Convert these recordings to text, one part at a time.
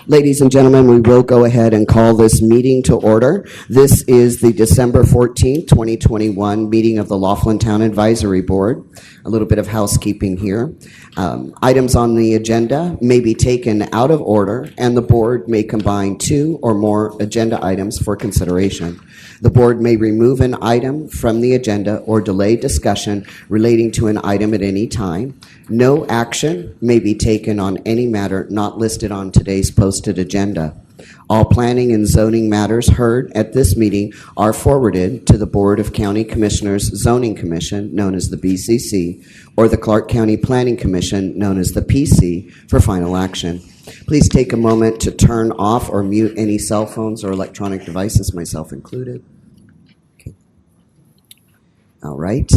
Ladies and gentlemen, we will go ahead and call this meeting to order. This is the December 14th, 2021 meeting of the Laughlin Town Advisory Board. A little bit of housekeeping here. Items on the agenda may be taken out of order, and the board may combine two or more agenda items for consideration. The board may remove an item from the agenda or delay discussion relating to an item at any time. No action may be taken on any matter not listed on today's posted agenda. All planning and zoning matters heard at this meeting are forwarded to the Board of County Commissioners Zoning Commission, known as the BCC, or the Clark County Planning Commission, known as the PC, for final action. Please take a moment to turn off or mute any cell phones or electronic devices, myself included. Okay. All right.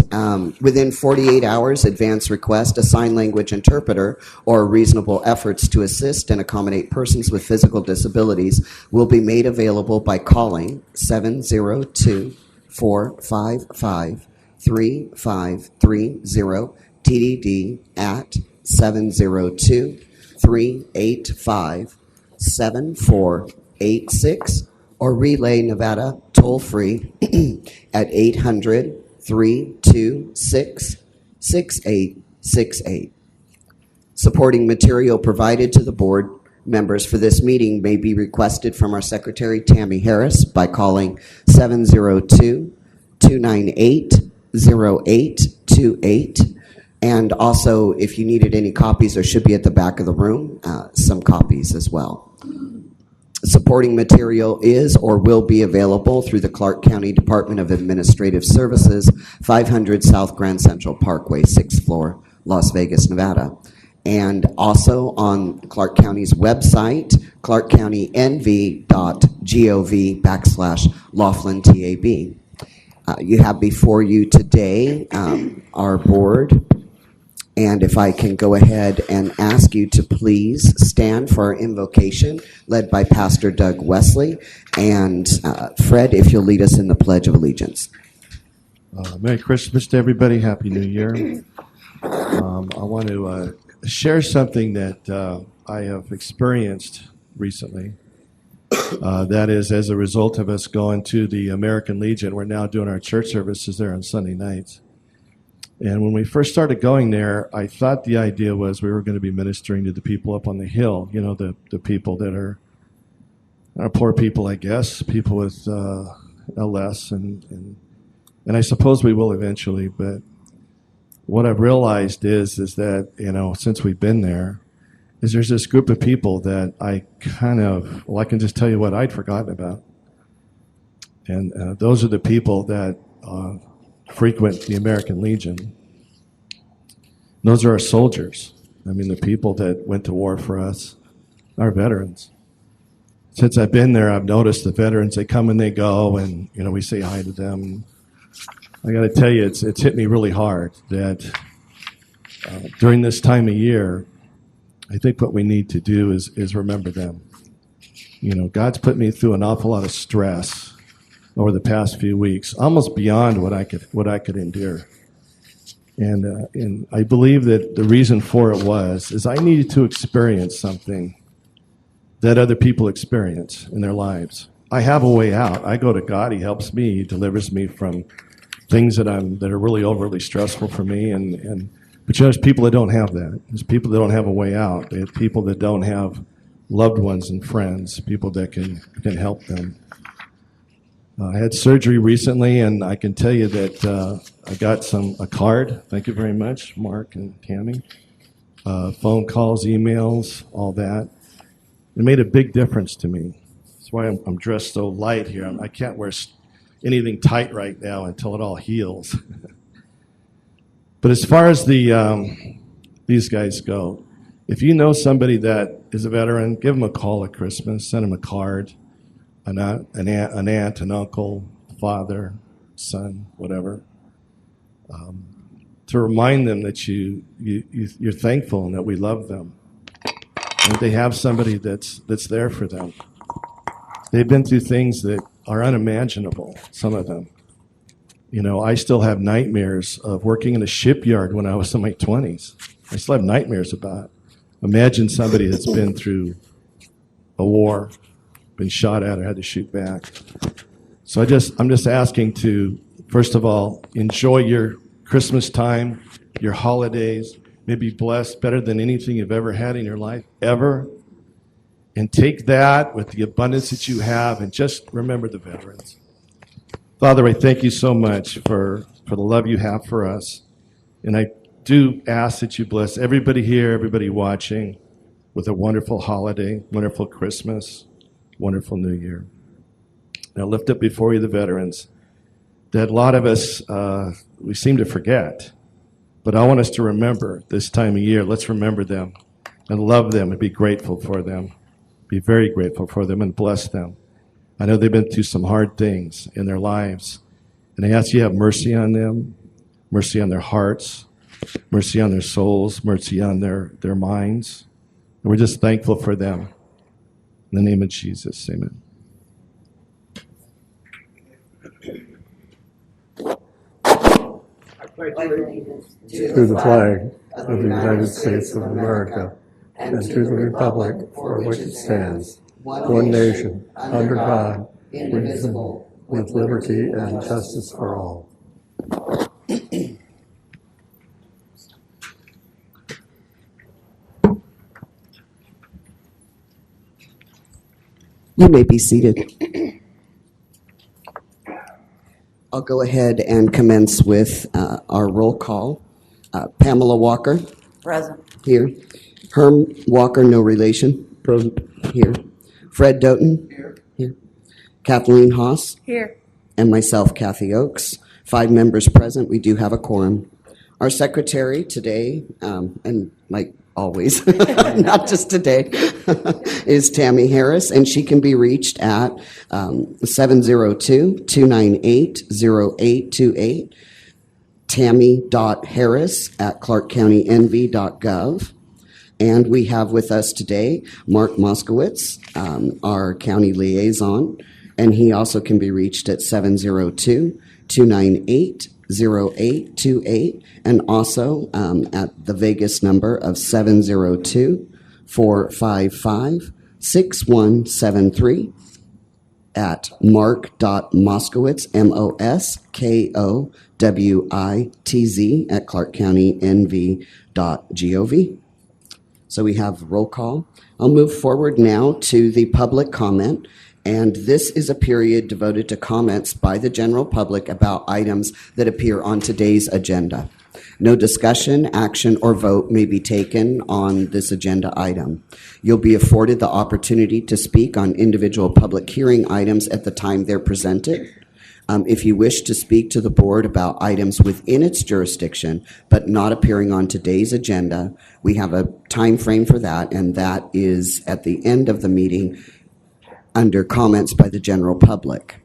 Within 48 hours, advance request a sign language interpreter or reasonable efforts to assist and accommodate persons with physical disabilities will be made available by calling 702-455-3530 TDD at 702-385-7486 or Relay Nevada toll free at 800-326-6868. Supporting material provided to the board members for this meeting may be requested from our Secretary, Tammy Harris, by calling 702-298-0828. And also, if you needed any copies, there should be at the back of the room some copies as well. Supporting material is or will be available through the Clark County Department of Administrative Services, 500 South Grand Central Parkway, 6th floor, Las Vegas, Nevada. And also on Clark County's website, clarkcountynv.gov/Laughlin TAB. You have before you today our board. And if I can go ahead and ask you to please stand for our invocation, led by Pastor Doug Wesley. And Fred, if you'll lead us in the Pledge of Allegiance. Merry Christmas to everybody. Happy New Year. I want to share something that I have experienced recently. That is, as a result of us going to the American Legion, we're now doing our church services there on Sunday nights. And when we first started going there, I thought the idea was we were going to be ministering to the people up on the hill, you know, the people that are poor people, I guess, people with LS, and I suppose we will eventually. But what I've realized is that, you know, since we've been there, is there's this group of people that I can just tell you what I'd forgotten about. And those are the people that frequent the American Legion. Those are our soldiers. I mean, the people that went to war for us, our veterans. Since I've been there, I've noticed the veterans, they come and they go, and, you know, we say hi to them. I got to tell you, it's hit me really hard that during this time of year, I think what we need to do is remember them. You know, God's put me through an awful lot of stress over the past few weeks, almost beyond what I could endure. And I believe that the reason for it is I needed to experience something that other people experience in their lives. I have a way out. I go to God. He helps me. He delivers me from things that are really overly stressful for me. But you know, there's people that don't have that. There's people that don't have a way out. There's people that don't have loved ones and friends, people that can help them. I had surgery recently, and I can tell you that I got a card. Thank you very much, Mark and Tammy. Phone calls, emails, all that. It made a big difference to me. That's why I'm dressed so light here. I can't wear anything tight right now until it all heals. But as far as these guys go, if you know somebody that is a veteran, give them a call at Christmas, send them a card. An aunt, an uncle, father, son, whatever, to remind them that you're thankful and that we love them, and that they have somebody that's there for them. They've been through things that are unimaginable, some of them. You know, I still have nightmares of working in a shipyard when I was in my 20s. I still have nightmares about it. Imagine somebody that's been through a war, been shot at or had to shoot back. So I'm just asking to, first of all, enjoy your Christmas time, your holidays, may be blessed better than anything you've ever had in your life, ever. And take that with the abundance that you have and just remember the veterans. Father, I thank you so much for the love you have for us. And I do ask that you bless everybody here, everybody watching, with a wonderful holiday, wonderful Christmas, wonderful New Year. And I lift up before you the veterans that a lot of us, we seem to forget. But I want us to remember this time of year. Let's remember them and love them and be grateful for them. Be very grateful for them and bless them. I know they've been through some hard things in their lives. And I ask you to have mercy on them, mercy on their hearts, mercy on their souls, mercy on their minds. And we're just thankful for them. In the name of Jesus, amen. To the flag of the United States of America and to the republic for which it stands, one nation, under God, indivisible, with liberty and justice for all. You may be seated. I'll go ahead and commence with our roll call. Pamela Walker. Present. Here. Herm Walker, no relation. Present. Here. Fred Doughton. Here. Kathleen Haas. Here. And myself, Kathy Oakes. 5 members present. We do have a quorum. Our secretary today, and like always, not just today, is Tammy Harris, and she can be reached at 702-298-0828, tammy.harris@clarkcountynv.gov. And we have with us today Mark Moskowitz, our county liaison, and he also can be reached at 702-298-0828, and also at the Vegas number of 702-455-6173 at mark.moskowitz, MOSKOWITZ, at clarkcountynv.gov. So we have roll call. I'll move forward now to the public comment. And this is a period devoted to comments by the general public about items that appear on today's agenda. No discussion, action, or vote may be taken on this agenda item. You'll be afforded the opportunity to speak on individual public hearing items at the time they're presented. If you wish to speak to the board about items within its jurisdiction but not appearing on today's agenda, we have a time frame for that, and that is at the end of the meeting under comments by the general public.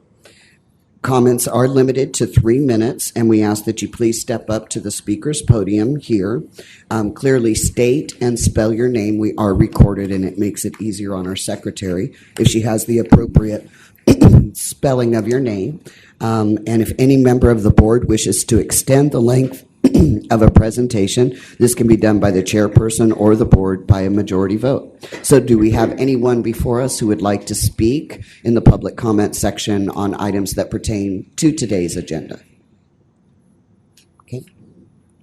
Comments are limited to 3 minutes, and we ask that you please step up to the speaker's podium here. Clearly state and spell your name. We are recorded, and it makes it easier on our secretary if she has the appropriate spelling of your name. And if any member of the board wishes to extend the length of a presentation, this can be done by the chairperson or the board by a majority vote. So do we have anyone before us who would like to speak in the public comment section on items that pertain to today's agenda? Okay.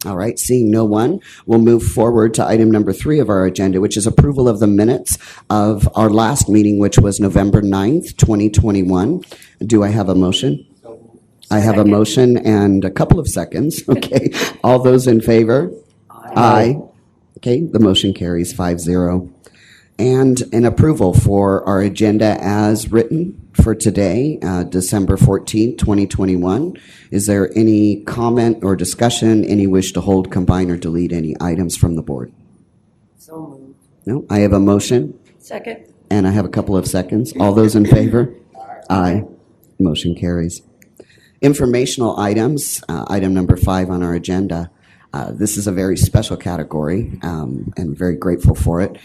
All right, seeing no one, we'll move forward to item number 3 of our agenda, which is approval of the minutes of our last meeting, which was November 9th, 2021. Do I have a motion? I have a motion and a couple of seconds. Okay. All those in favor? Aye. Okay. The motion carries 5-0. And an approval for our agenda as written for today, December 14th, 2021. Is there any comment or discussion, any wish to hold, combine, or delete any items from the board? So moved. No. I have a motion. Second. And I have a couple of seconds. All those in favor? Aye. Motion carries. Informational items, item number 5 on our agenda. This is a very special category, and very grateful for it.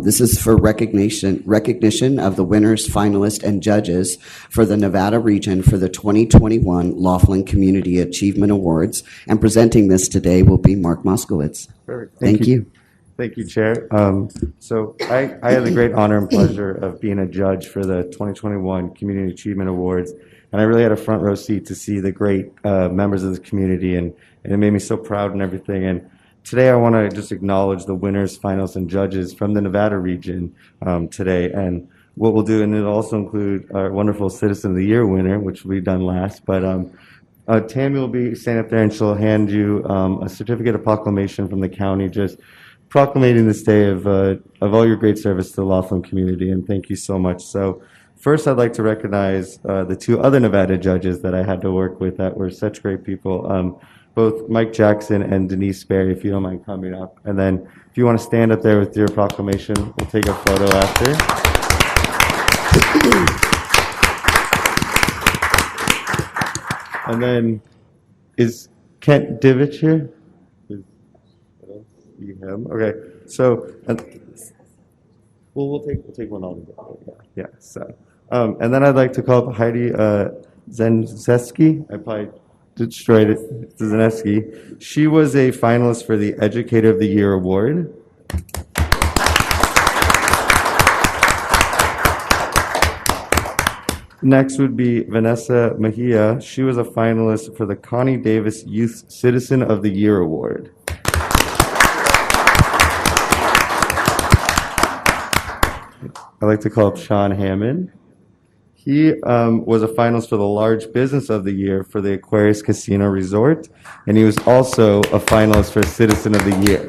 This is for recognition of the winners, finalists, and judges for the Nevada region for the 2021 Laughlin Community Achievement Awards. And presenting this today will be Mark Moskowitz. Perfect. Thank you. Thank you, Chair. So I had the great honor and pleasure of being a judge for the 2021 Community Achievement Awards, and I really had a front row seat to see the great members of the community, and it made me so proud and everything. And today I want to just acknowledge the winners, finalists, and judges from the Nevada region today. And what we'll do, and it'll also include our wonderful Citizen of the Year winner, which we've done last, but Tammy will be standing up there and she'll hand you a certificate of proclamation from the county, just proclamating this day of all your great service to the Laughlin community, and thank you so much. So first I'd like to recognize the two other Nevada judges that I had to work with that were such great people, both Mike Jackson and Denise Berry, if you don't mind coming up. And then if you want to stand up there with your proclamation, we'll take a photo after. And then, is Kent Divich here? Him. Okay, so we'll take one all together. Yeah. So, and then I'd like to call up Heidi Zenzeski. I probably destroyed it. Zenzeski. She was a finalist for the Educator of the Year award. Next would be Vanessa Mejia. She was a finalist for the Connie Davis Youth Citizen of the Year award. I'd like to call up Sean Hammond. He was a finalist for the Large Business of the Year for the Aquarius Casino Resort, and he was also a finalist for Citizen of the Year.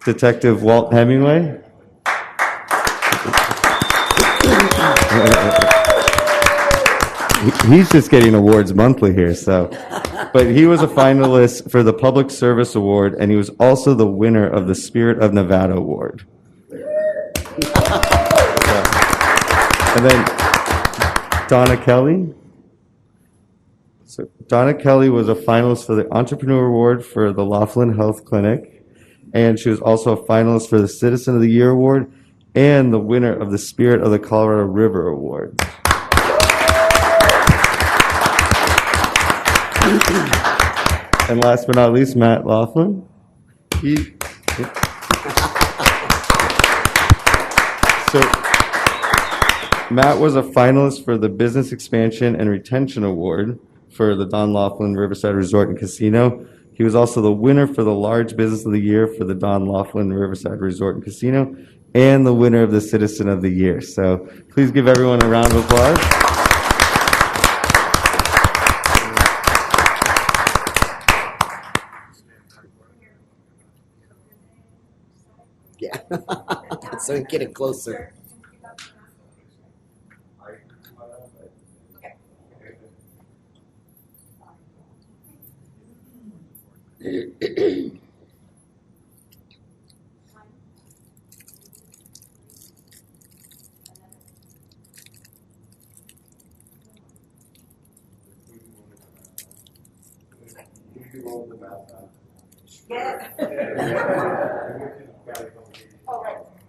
Detective Walt Hemingway. He's just getting awards monthly here, so. But he was a finalist for the Public Service Award, and he was also the winner of the Spirit of Nevada Award. And then Donna Kelly. So Donna Kelly was a finalist for the Entrepreneur Award for the Laughlin Health Clinic, and she was also a finalist for the Citizen of the Year Award and the winner of the Spirit of the Colorado River Award. And last but not least, Matt Laughlin. So Matt was a finalist for the Business Expansion and Retention Award for the Don Laughlin Riverside Resort and Casino. He was also the winner for the Large Business of the Year for the Don Laughlin Riverside Resort and Casino, and the winner of the Citizen of the Year. So please give everyone a round of applause. Yeah. So get it closer.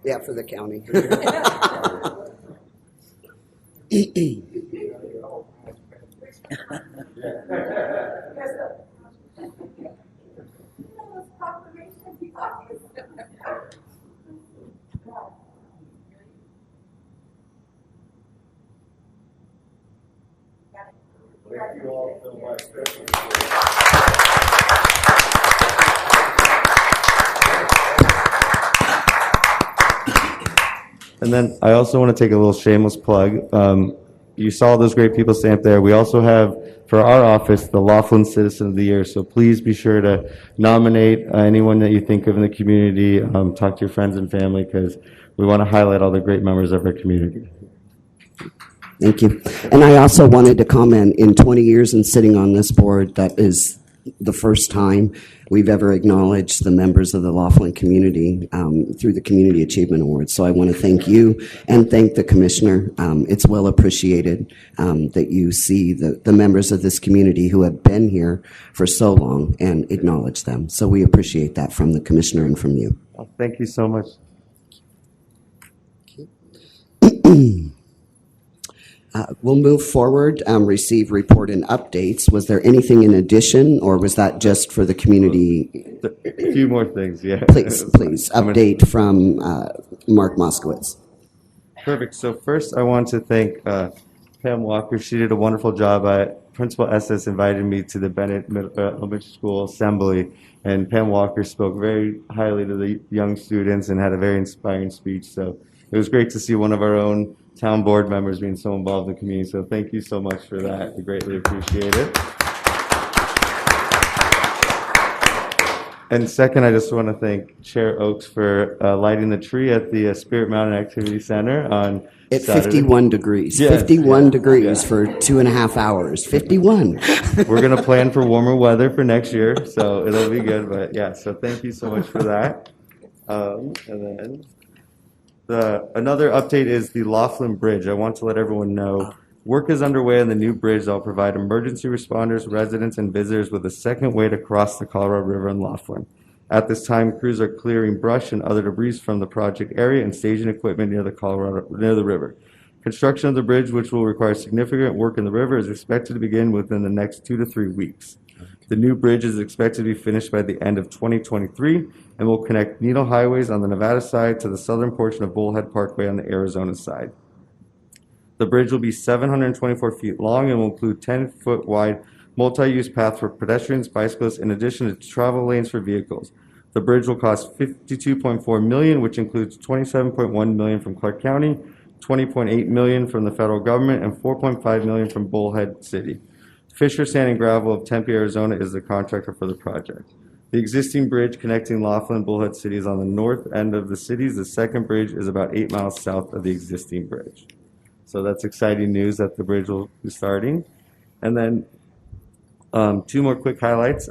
Yeah, for the county. Thank you all so much. And then I also want to take a little shameless plug. You saw those great people stand up there. We also have, for our office, the Laughlin Citizen of the Year. So please be sure to nominate anyone that you think of in the community. Talk to your friends and family, because we want to highlight all the great members of our community. Thank you. And I also wanted to comment, in 20 years in sitting on this board, that is the first time we've ever acknowledged the members of the Laughlin community through the Community Achievement Awards. So I want to thank you and thank the commissioner. It's well appreciated that you see the members of this community who have been here for so long and acknowledge them. So we appreciate that from the commissioner and from you. Well, thank you so much. We'll move forward, receive, report, and updates. Was there anything in addition, or was that just for the community? A few more things, yeah. Please, update from Mark Moskowitz. Perfect. So first, I want to thank Pam Walker. She did a wonderful job. Principal Estes invited me to the Bennett Elementary School Assembly, and Pam Walker spoke very highly to the young students and had a very inspiring speech. So it was great to see one of our own town board members being so involved in the community. So thank you so much for that. We greatly appreciate it. And second, I just want to thank Chair Oakes for lighting the tree at the Spirit Mountain Activity Center on At Saturday. 51 degrees. Yes, 51 degrees for 2.5 hours. 51. We're going to plan for warmer weather for next year, so it'll be good. But yeah, so thank you so much for that. And then another update is the Laughlin Bridge. I want to let everyone know work is underway on the new bridge that will provide emergency responders, residents, and visitors with a second way to cross the Colorado River in Laughlin. At this time, crews are clearing brush and other debris from the project area and staging equipment near the river. Construction of the bridge, which will require significant work in the river, is expected to begin within the next 2 to 3 weeks. The new bridge is expected to be finished by the end of 2023 and will connect Needle Highways on the Nevada side to the southern portion of Bullhead Parkway on the Arizona side. The bridge will be 724 feet long and will include 10-foot wide multi-use path for pedestrians, bicyclists, in addition to travel lanes for vehicles. The bridge will cost $52.4 million, which includes $27.1 million from Clark County, $20.8 million from the federal government, and $4.5 million from Bullhead City. Fisher Sand and Gravel of Tempe, Arizona is the contractor for the project. The existing bridge connecting Laughlin and Bullhead City is on the north end of the cities. The second bridge is about 8 miles south of the existing bridge. So that's exciting news that the bridge will be starting. And then 2 more quick highlights.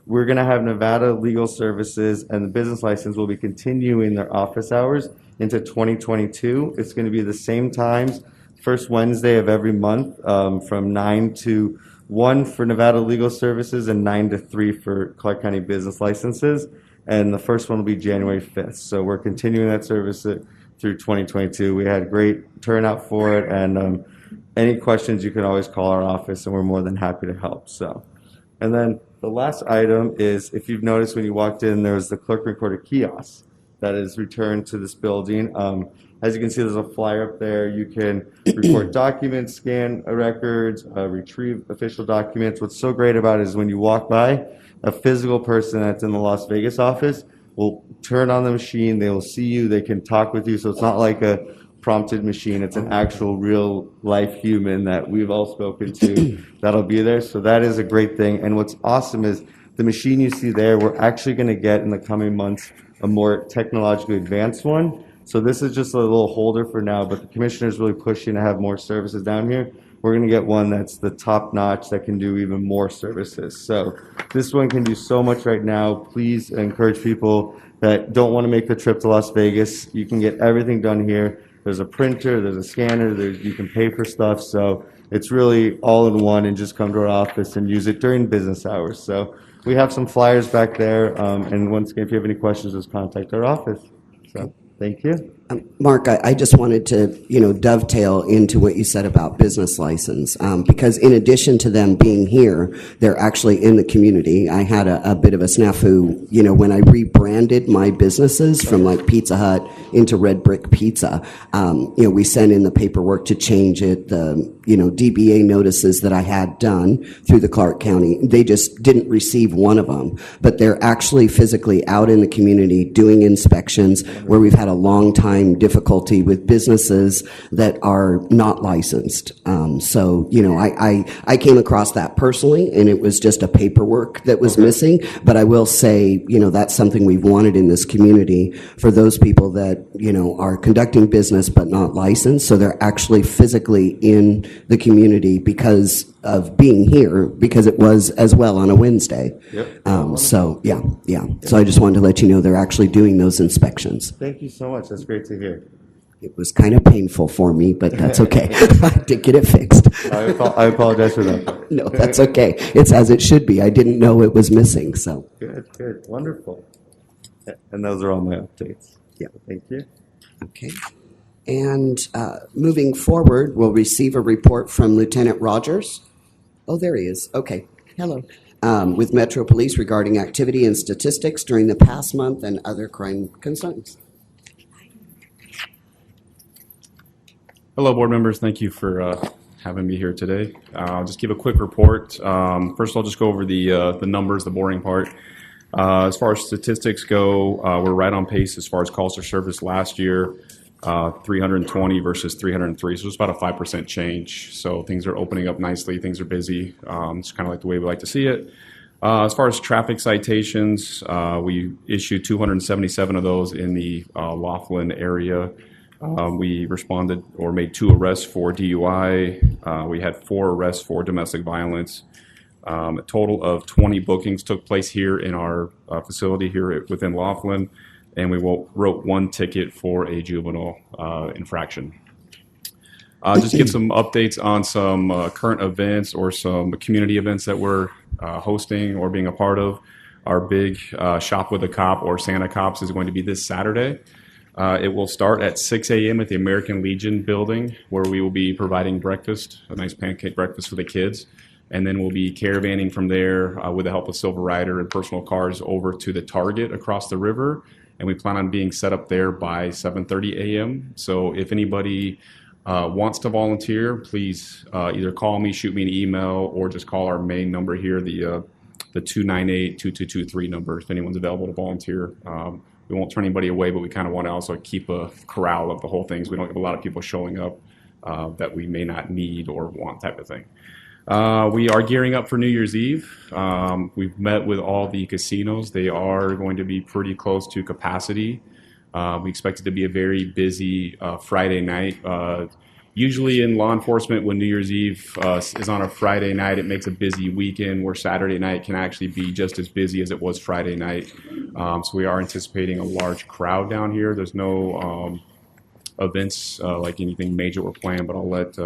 We're going to have Nevada Legal Services and the business license will be continuing their office hours into 2022. It's going to be the same times, first Wednesday of every month, from 9 to 1 for Nevada Legal Services and 9 to 3 for Clark County business licenses. And the first one will be January 5th. So we're continuing that service through 2022. We had great turnout for it, and any questions you can always call our office, and we're more than happy to help. So, and then the last item is, if you've noticed when you walked in, there was the clerk recorder kiosk that is returned to this building. As you can see, there's a flyer up there. You can record documents, scan records, retrieve official documents. What's so great about it is when you walk by, a physical person that's in the Las Vegas office will turn on the machine. They will see you. They can talk with you. So it's not like a prompted machine. It's an actual real life human that we've all spoken to that'll be there. So that is a great thing. And what's awesome is the machine you see there, we're actually going to get in the coming months a more technologically advanced one. So this is just a little holder for now, but the commissioner is really pushing to have more services down here. We're going to get one that's the top notch that can do even more services. So this one can do so much right now. Please encourage people that don't want to make the trip to Las Vegas. You can get everything done here. There's a printer, there's a scanner, you can pay for stuff. So it's really all in one, and just come to our office and use it during business hours. So we have some flyers back there. And once again, if you have any questions, just contact our office. So thank you. Mark, I just wanted to, dovetail into what you said about business license, because in addition to them being here, they're actually in the community. I had a bit of a snafu, when I rebranded my businesses from like Pizza Hut into Red Brick Pizza. We sent in the paperwork to change it, the, DBA notices that I had done through the Clark County. They just didn't receive one of them, but they're actually physically out in the community doing inspections where we've had a long time difficulty with businesses that are not licensed. I came across that personally, and it was just a paperwork that was missing. But I will say, that's something we've wanted in this community for those people that, are conducting business but not licensed. So they're actually physically in the community because of being here, because it was as well on a Wednesday. Yep. So I just wanted to let you know they're actually doing those inspections. Thank you so much. That's great to hear. It was kind of painful for me, but that's okay. I did get it fixed. I apologize for that. No, that's okay. It's as it should be. I didn't know it was missing, so. Good. Wonderful. And those are all my updates. Yeah. Thank you. Okay. And moving forward, we'll receive a report from Lieutenant Rogers. Oh, there he is. Okay. Hello. With Metro Police regarding activity and statistics during the past month and other crime concerns. Hello, board members. Thank you for having me here today. I'll just give a quick report. First, I'll just go over the numbers, the boring part. As far as statistics go, we're right on pace as far as calls for service last year, 320 versus 303. So it's about a 5% change. So things are opening up nicely. Things are busy. It's kind of like the way we like to see it. As far as traffic citations, we issued 277 of those in the Laughlin area. We responded or made 2 arrests for DUI. We had 4 arrests for domestic violence. A total of 20 bookings took place here in our facility here within Laughlin, and we wrote 1 ticket for a juvenile infraction. Just give some updates on some current events or some community events that we're hosting or being a part of. Our big Shop with a Cop or Santa Cops is going to be this Saturday. It will start at 6 a.m. at the American Legion building, where we will be providing breakfast, a nice pancake breakfast for the kids. And then we'll be caravanning from there with the help of Silver Rider and personal cars over to the Target across the river. And we plan on being set up there by 7:30 a.m. So if anybody wants to volunteer, please either call me, shoot me an email, or just call our main number here, the 298-2223 number, if anyone's available to volunteer. We won't turn anybody away, but we kind of want to also keep a corral of the whole thing, so we don't have a lot of people showing up that we may not need or want, type of thing. We are gearing up for New Year's Eve. We've met with all the casinos. They are going to be pretty close to capacity. We expect it to be a very busy Friday night. Usually in law enforcement, when New Year's Eve is on a Friday night, it makes a busy weekend, where Saturday night can actually be just as busy as it was Friday night. So we are anticipating a large crowd down here. There's no events like anything major or planned, but I'll let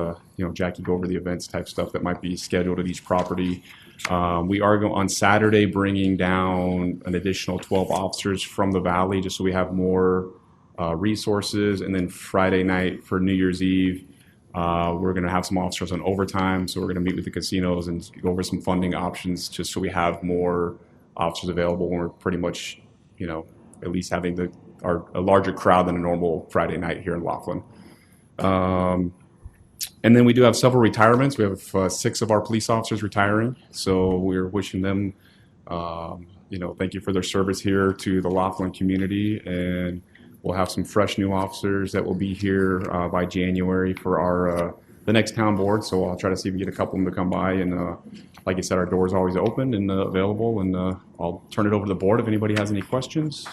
Jackie go over the events type stuff that might be scheduled at each property. We are on Saturday bringing down an additional 12 officers from the Valley, just so we have more resources. And then Friday night for New Year's Eve, we're going to have some officers on overtime, so we're going to meet with the casinos and go over some funding options, just so we have more officers available when we're pretty much, at least having a larger crowd than a normal Friday night here in Laughlin. And then we do have several retirements. We have 6 of our police officers retiring, so we're wishing them, thank you for their service here to the Laughlin community, and we'll have some fresh new officers that will be here by January for our the next town board. So I'll try to see if we get a couple of them to come by. And like I said, our door is always open and available. And I'll turn it over to the board if anybody has any questions,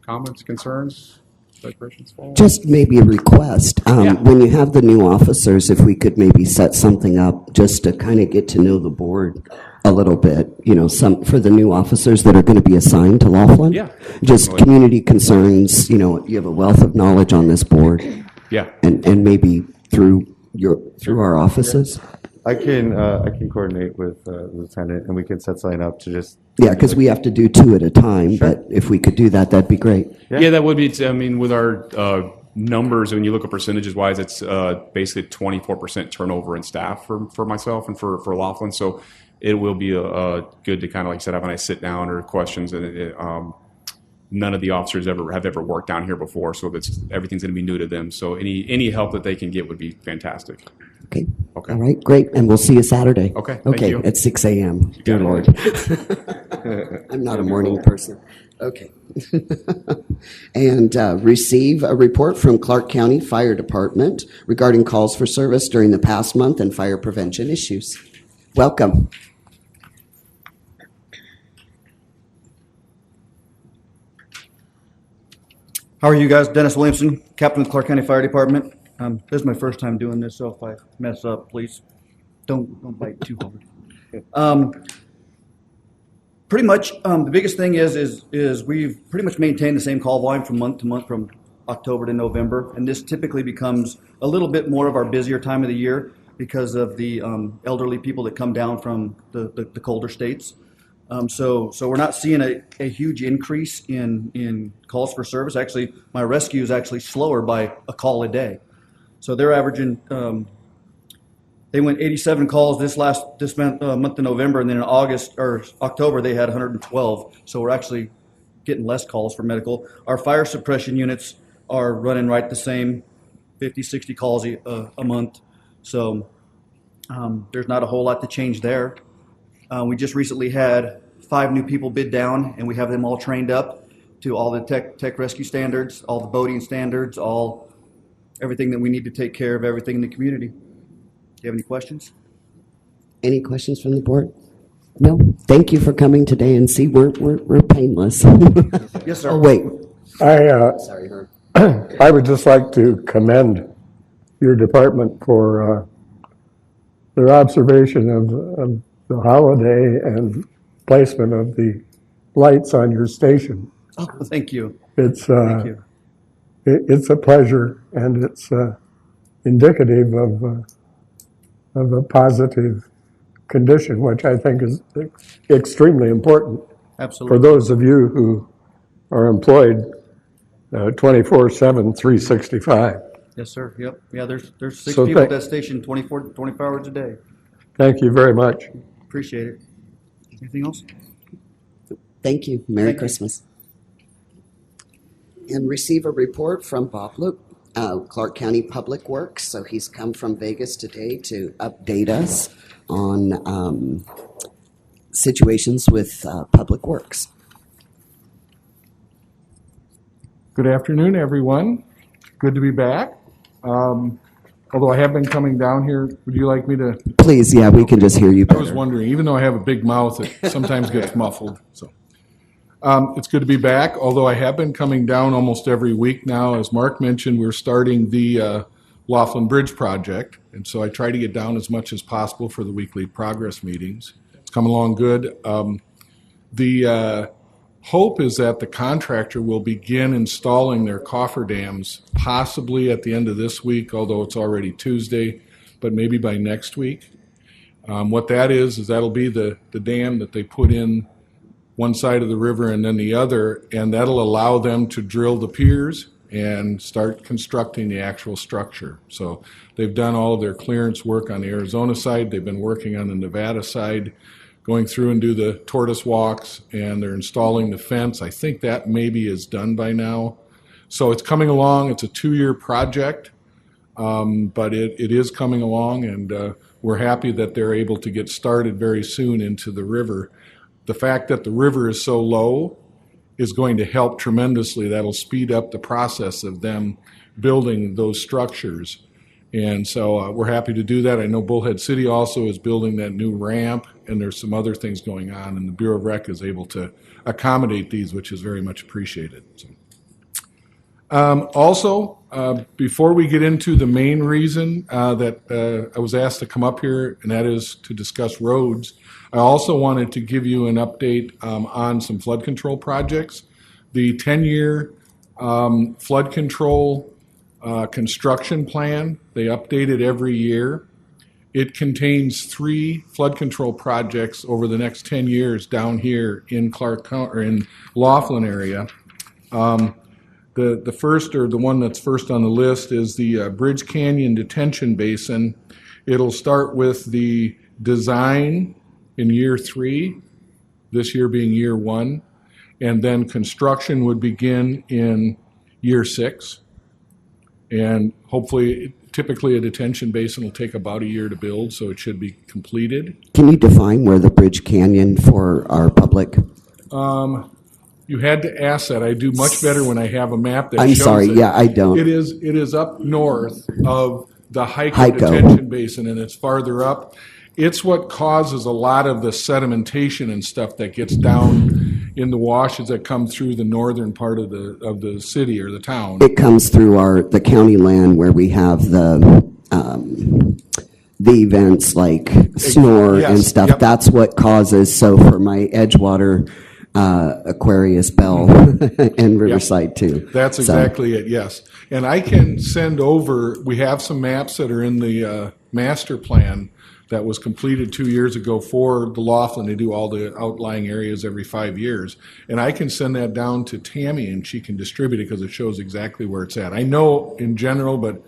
comments, concerns. Just maybe a request. When you have the new officers, if we could maybe set something up just to kind of get to know the board a little bit, some for the new officers that are going to be assigned to Laughlin. Yeah. Just definitely. Community concerns, you have a wealth of knowledge on this board. Yeah. And maybe through our offices. I can coordinate with the lieutenant, and we can set something up to just. Yeah, because we have to do 2 at a time, Sure. But if we could do that, that'd be great. Yeah, that would be. With our numbers, when you look at percentages wise, it's basically 24% turnover in staff for myself and for Laughlin. So it will be good to kind of, like I said, have a nice sit down or questions. And none of the officers have ever worked down here before, so everything's going to be new to them. So any help that they can get would be fantastic. Okay. Okay. All right. Great. And we'll see you Saturday. Okay. Thank you. At 6 a.m. Dear Lord. I'm not a morning person. Okay. And receive a report from Clark County Fire Department regarding calls for service during the past month and fire prevention issues. Welcome. How are you guys? Dennis Williamson, Captain of the Clark County Fire Department. This is my first time doing this, so if I mess up, please don't bite too hard. Pretty much, the biggest thing is we've pretty much maintained the same call volume from month to month, from October to November, and this typically becomes a little bit more of our busier time of the year because of the elderly people that come down from the colder states. So we're not seeing a huge increase in calls for service. Actually, my rescue is actually slower by a call a day. So they're averaging, they went 87 calls this month of November, and then in August or October they had 112. So we're actually getting less calls for medical. Our fire suppression units are running right the same, 50, 60 calls a month. So there's not a whole lot to change there. We just recently had 5 new people bid down, and we have them all trained up to all the tech rescue standards, all the boating standards, everything that we need to take care of everything in the community. Do you have any questions? Any questions from the board? No. Thank you for coming today, and see, we're painless. Yes, sir. Oh, wait. Sorry, Herb. I would just like to commend your department for their observation of the holiday and placement of the lights on your station. Oh, thank you. It's Thank you. it's a pleasure, and it's indicative of a positive condition, which I think is extremely important Absolutely. for those of you who are employed 24/7, 365. Yes, sir. Yep. Yeah, there's 6 So people at that station 24 hours a day. Thank you very much. Appreciate it. Anything else? Thank you. Merry Thank you. Christmas. And receive a report from Bob Luke, Clark County Public Works. So he's come from Vegas today to update us on situations with Public Works. Good afternoon, everyone. Good to be back. Although I have been coming down here, would you like me to? Please, yeah, we can just hear you I was better. wondering, even though I have a big mouth, it sometimes gets muffled. So it's good to be back, although I have been coming down almost every week now. As Mark mentioned, we're starting the Laughlin Bridge project, and so I try to get down as much as possible for the weekly progress meetings. It's coming along good. The hope is that the contractor will begin installing their cofferdams possibly at the end of this week, although it's already Tuesday, but maybe by next week. What that is that'll be the dam that they put in one side of the river and then the other, and that'll allow them to drill the piers and start constructing the actual structure. So they've done all of their clearance work on the Arizona side. They've been working on the Nevada side, going through and do the tortoise walks, and they're installing the fence. I think that maybe is done by now. So it's coming along. It's a 2-year project, but it is coming along, and we're happy that they're able to get started very soon into the river. The fact that the river is so low is going to help tremendously. That'll speed up the process of them building those structures. And so we're happy to do that. I know Bullhead City also is building that new ramp, and there's some other things going on, and the Bureau of Rec is able to accommodate these, which is very much appreciated. So. Also, before we get into the main reason that I was asked to come up here, and that is to discuss roads, I also wanted to give you an update on some flood control projects. The 10-year flood control construction plan, they update it every year. It contains 3 flood control projects over the next 10 years down here in Clark County, or in Laughlin area. The first, or the one that's first on the list, is the Bridge Canyon Detention Basin. It'll start with the design in year 3, this year being year 1, and then construction would begin in year 6. And hopefully, typically a detention basin will take about a year to build, so it should be completed. Can you define where the Bridge Canyon for our public? You had to ask that. I do much better when I have a map that I'm shows sorry, it. yeah, I don't. It is up north of the Hyco Hyco. Detention Basin, and it's farther up. It's what causes a lot of the sedimentation and stuff that gets down in the washes that come through the northern part of the city or the town. It comes through the county land where we have the events like Snore Yes, and stuff. yep. That's what causes. So for my Edgewater, Aquarius, Bell, and Riverside too. That's So- exactly it, yes. And I can send over, we have some maps that are in the master plan that was completed 2 years ago for the Laughlin. They do all the outlying areas every 5 years. And I can send that down to Tammy and she can distribute it because it shows exactly where it's at. I know in general, but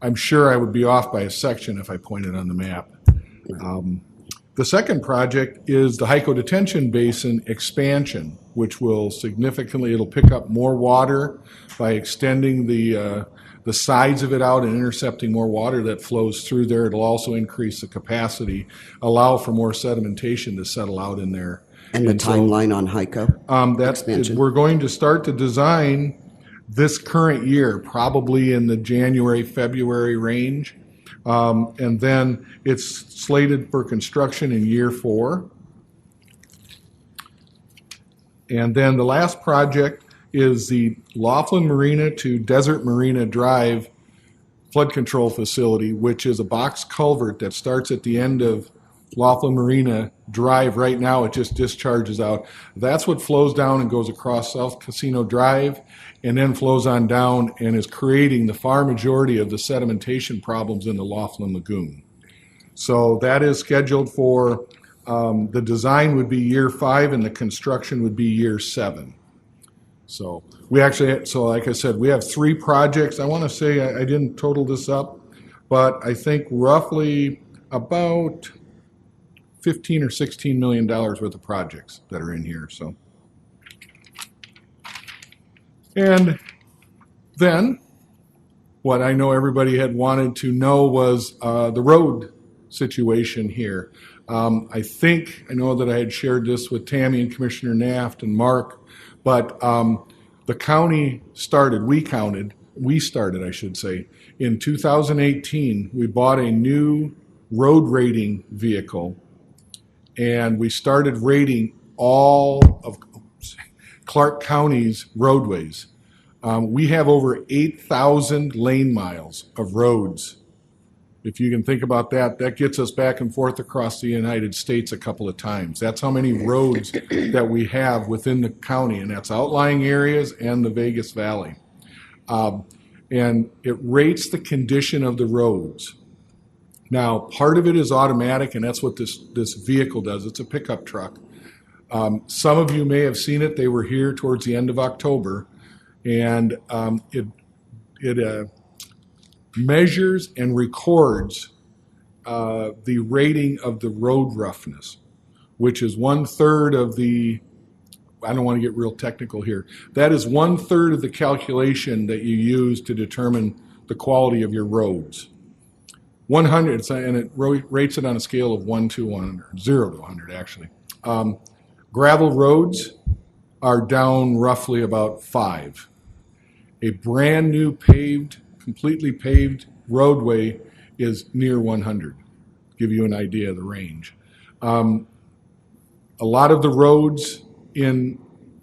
I'm sure I would be off by a section if I pointed on the map. The second project is the Hyco Detention Basin expansion, which will significantly, it'll pick up more water by extending the sides of it out and intercepting more water that flows through there. It'll also increase the capacity, allow for more sedimentation to settle out in there. And the timeline on HICO expansion? We're going to start the design this current year, probably in the January, February range. And then it's slated for construction in year 4. And then the last project is the Laughlin Marina to Desert Marina Drive flood control facility, which is a box culvert that starts at the end of Laughlin Marina Drive. Right now it just discharges out. That's what flows down and goes across South Casino Drive and then flows on down and is creating the far majority of the sedimentation problems in the Laughlin Lagoon. So that is scheduled for, the design would be year 5 and the construction would be year 7. So we actually, so like I said, we have 3 projects. I want to say, I didn't total this up, but I think roughly about $15 or $16 million worth of projects that are in here. So, and then what I know everybody had wanted to know was the road situation here. I know that I had shared this with Tammy and Commissioner Naft and Mark, but the county started, we started, I should say, in 2018. We bought a new road rating vehicle, and we started rating all of Clark County's roadways. We have over 8,000 lane miles of roads. If you can think about that, that gets us back and forth across the United States a couple of times. That's how many roads that we have within the county, and that's outlying areas and the Vegas Valley. And it rates the condition of the roads. Now, part of it is automatic, and that's what this vehicle does. It's a pickup truck. Some of you may have seen it. They were here towards the end of October, and it measures and records the rating of the road roughness, which is 1/3 of the, I don't want to get real technical here, that is 1/3 of the calculation that you use to determine the quality of your roads. 100, and it rates it on a scale of 1 to 100, 0 to 100 actually. Gravel roads are down roughly about 5. A brand new completely paved roadway is near 100. Give you an idea of the range. A lot of the roads in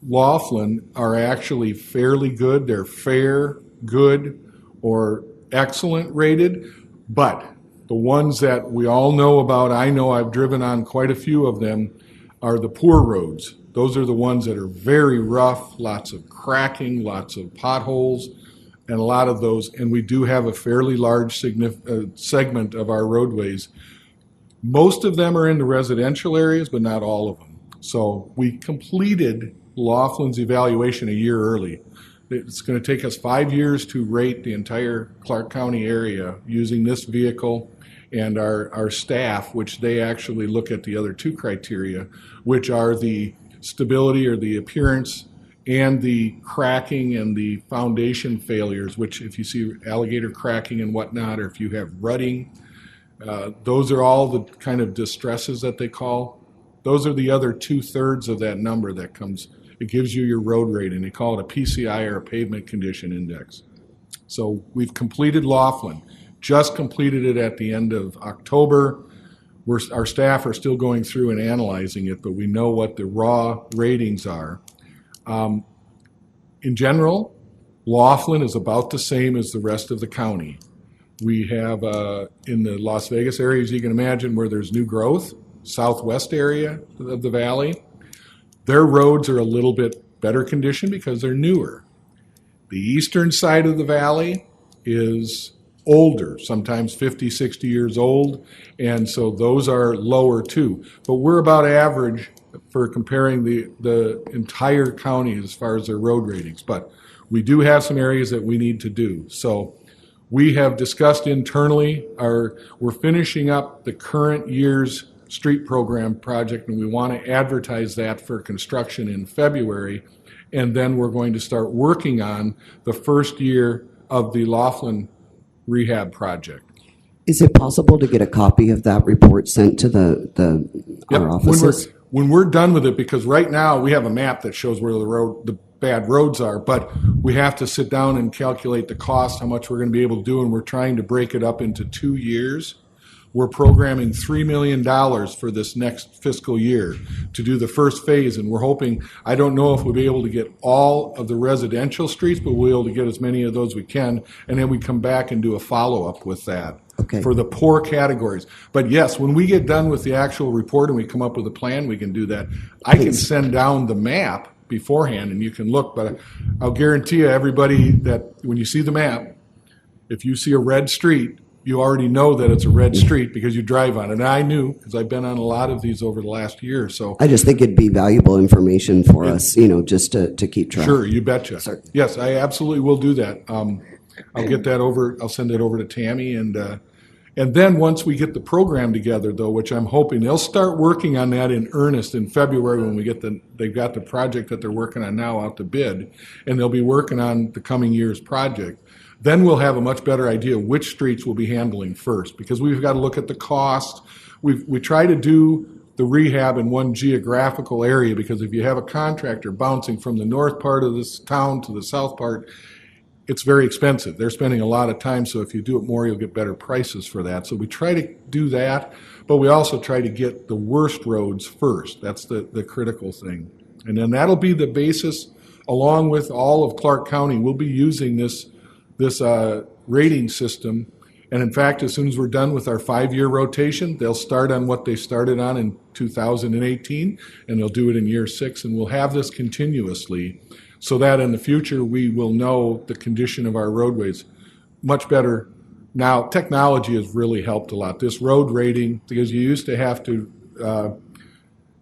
Laughlin are actually fairly good. They're fair, good, or excellent rated, but the ones that we all know about, I know I've driven on quite a few of them, are the poor roads. Those are the ones that are very rough, lots of cracking, lots of potholes, and a lot of those, and we do have a fairly large segment of our roadways. Most of them are in the residential areas, but not all of them. So we completed Laughlin's evaluation a year early. It's going to take us 5 years to rate the entire Clark County area using this vehicle and our staff, which they actually look at the other 2 criteria, which are the stability or the appearance and the cracking and the foundation failures, which if you see alligator cracking and whatnot, or if you have rutting, those are all the kind of distresses that they call. Those are the other 2/3 of that number that comes. It gives you your road rating. They call it a PCI, or a pavement condition index. So we've completed Laughlin, just completed it at the end of October. Our staff are still going through and analyzing it, but we know what the raw ratings are. In general, Laughlin is about the same as the rest of the county. We have in the Las Vegas area, as you can imagine, where there's new growth, southwest area of the valley, their roads are a little bit better condition because they're newer. The eastern side of the valley is older, sometimes 50, 60 years old, and so those are lower too. But we're about average for comparing the entire county as far as their road ratings. But we do have some areas that we need to do. So we have discussed internally, we're finishing up the current year's street program project, and we want to advertise that for construction in February. And then we're going to start working on the first year of the Laughlin rehab project. Is it possible to get a copy of that report sent to Yep. our offices? When we're done with it, because right now we have a map that shows where the bad roads are, but we have to sit down and calculate the cost, how much we're going to be able to do, and we're trying to break it up into 2 years. We're programming $3 million for this next fiscal year to do the first phase, and we're hoping, I don't know if we'll be able to get all of the residential streets, but we'll be able to get as many of those we can, and then we come back and do a follow-up with that. Okay. For the poor categories. But yes, when we get done with the actual report and we come up with a plan, we can do that. I can send down the map beforehand and you can look, but I'll guarantee you, everybody, that when you see the map, if you see a red street, you already know that it's a red street because you drive on it. And I knew, because I've been on a lot of these over the last year. So I just think it'd be valuable information for us, just to keep track. Sure, you betcha. Certainly. Yes, I absolutely will do that. I'll get that over. I'll send it over to Tammy, and then once we get the program together, though, which I'm hoping they'll start working on that in earnest in February when we get they've got the project that they're working on now out to bid, and they'll be working on the coming year's project. Then we'll have a much better idea which streets we'll be handling first, because we've got to look at the cost. We try to do the rehab in one geographical area, because if you have a contractor bouncing from the north part of this town to the south part, it's very expensive. They're spending a lot of time, so if you do it more, you'll get better prices for that. So we try to do that, but we also try to get the worst roads first. That's the critical thing. And then that'll be the basis, along with all of Clark County. We'll be using this rating system. And in fact, as soon as we're done with our 5-year rotation, they'll start on what they started on in 2018, and they'll do it in year 6, and we'll have this continuously, so that in the future we will know the condition of our roadways much better. Now, technology has really helped a lot. This road rating, because you used to have to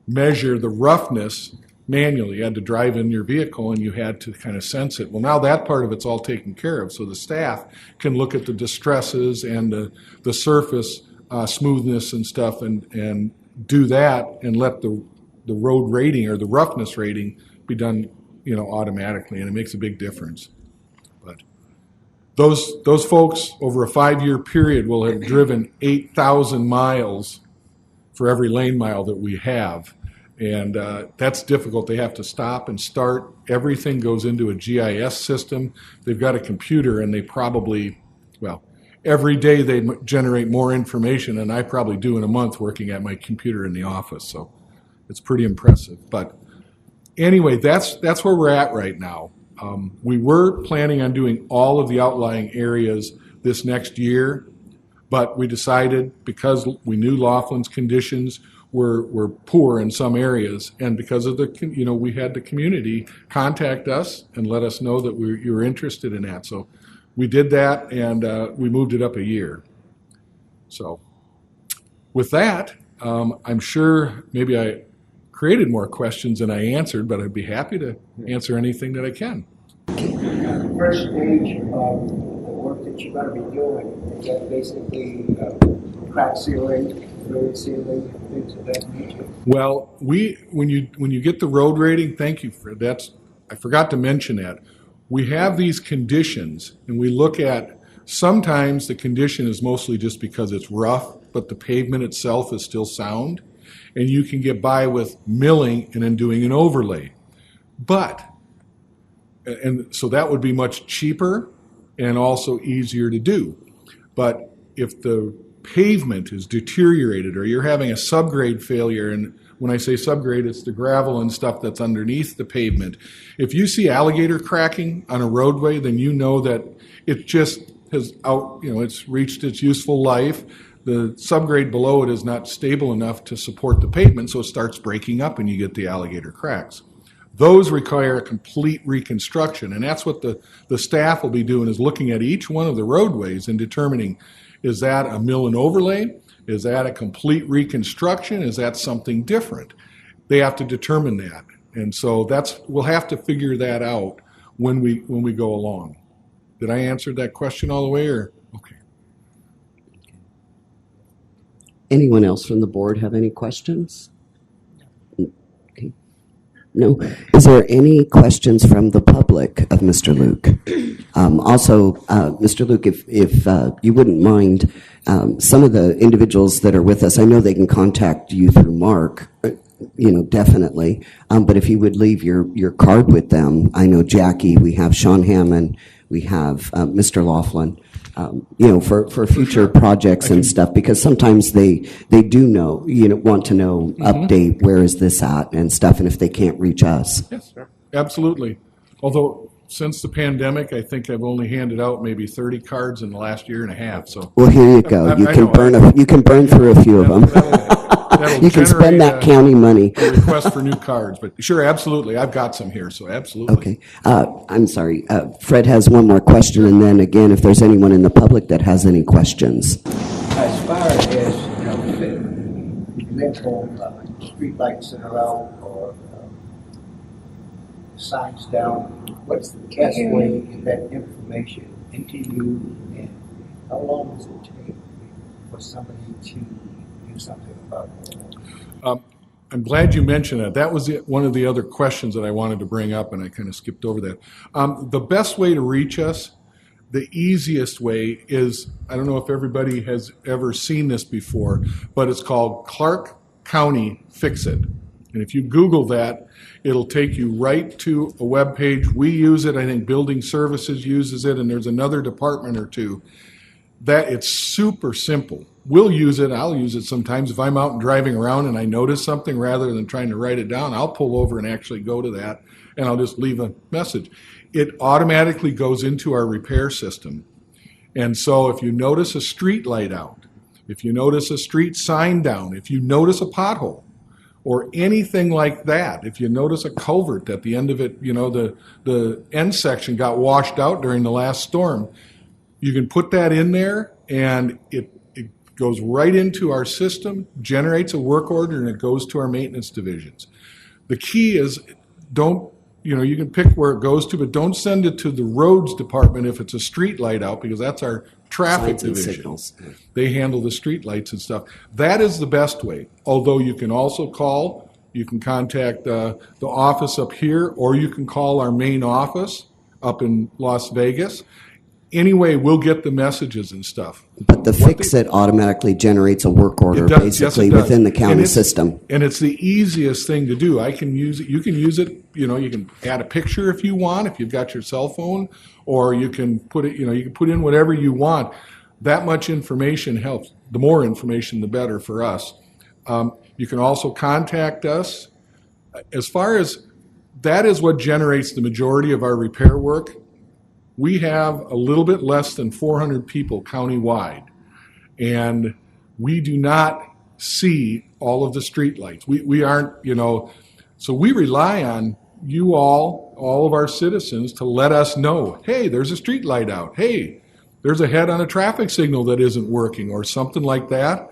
measure the roughness manually. You had to drive in your vehicle and you had to kind of sense it. Well, now that part of it's all taken care of, so the staff can look at the distresses and the surface smoothness and stuff and do that and let the road rating or the roughness rating be done automatically, and it makes a big difference. But those folks over a 5-year period will have driven 8,000 miles for every lane mile that we have, and that's difficult. They have to stop and start. Everything goes into a GIS system. They've got a computer, and they probably, every day they generate more information than I probably do in a month working at my computer in the office, so it's pretty impressive. But anyway, that's where we're at right now. We were planning on doing all of the outlying areas this next year, but we decided, because we knew Laughlin's conditions were poor in some areas, and because of we had the community contact us and let us know that you were interested in that. So we did that, and we moved it up a year. So with that, I'm sure maybe I created more questions than I answered, but I'd be happy to answer anything that I can. The first stage of the work that you're going to be doing, is that basically crack sealing, fluid sealing, things of that nature? Well, when you get the road rating, thank you for that. I forgot to mention that. We have these conditions, and we look at, sometimes the condition is mostly just because it's rough, but the pavement itself is still sound. And you can get by with milling and then doing an overlay. And so that would be much cheaper and also easier to do. But if the pavement is deteriorated or you're having a subgrade failure, and when I say subgrade, it's the gravel and stuff that's underneath the pavement. If you see alligator cracking on a roadway, then you know that it just has it's reached its useful life. The subgrade below it is not stable enough to support the pavement, so it starts breaking up and you get the alligator cracks. Those require a complete reconstruction, and that's what the staff will be doing, is looking at each one of the roadways and determining, is that a mill and overlay? Is that a complete reconstruction? Is that something different? They have to determine that. And so we'll have to figure that out when we go along. Did I answer that question all the way, or? Okay. Anyone else from the board have any questions? Okay. No. Is there any questions from the public of Mr. Luke? Also, Mr. Luke, if you wouldn't mind, some of the individuals that are with us, I know they can contact you through Mark, definitely. But if you would leave your card with them, I know Jackie, we have Sean Hammond, we have Mr. Laughlin, for future projects and stuff, because sometimes they do know, want to know, update, where is this at and stuff, and if they can't reach us. Yes, absolutely. Although, since the pandemic, I think I've only handed out maybe 30 cards in the last year and a half. So, well, here you go. You can burn through a few of them. You can spend that county money. A request for new cards, but sure, absolutely. I've got some here, so absolutely. Okay. I'm sorry. Fred has one more question, and then again, if there's anyone in the public that has any questions. As far as, electrical streetlights that are out or signs down, what's the best way to get that information into you, and how long does it take for somebody to do something about it? I'm glad you mentioned that. That was one of the other questions that I wanted to bring up, and I kind of skipped over that. The best way to reach us, the easiest way is, I don't know if everybody has ever seen this before, but it's called Clark County Fix It. And if you Google that, it'll take you right to a web page. We use it. I think Building Services uses it, and there's another department or two. That it's super simple. We'll use it. I'll use it sometimes. If I'm out and driving around and I notice something, rather than trying to write it down, I'll pull over and actually go to that, and I'll just leave a message. It automatically goes into our repair system. And so if you notice a street light out, if you notice a street sign down, if you notice a pothole, or anything like that, if you notice a culvert at the end of it, the end section got washed out during the last storm, you can put that in there, and it goes right into our system, generates a work order, and it goes to our maintenance divisions. The key is, you can pick where it goes to, but don't send it to the roads department if it's a street light out, because that's our traffic division. Signals. They handle the street lights and stuff. That is the best way. Although you can also call, you can contact the office up here, or you can call our main office up in Las Vegas. Anyway, we'll get the messages and stuff. But the Fix-It automatically generates a work order, basically, within the county system. And it's the easiest thing to do. I can use it. You can use it. You can add a picture if you want, if you've got your cell phone, or you can put it. You can put in whatever you want. That much information helps. The more information, the better for us. You can also contact us. As far as that is what generates the majority of our repair work. We have a little bit less than 400 people countywide, and we do not see all of the streetlights. We aren't, so we rely on you all of our citizens, to let us know, hey, there's a street light out. Hey, there's a head on a traffic signal that isn't working, or something like that.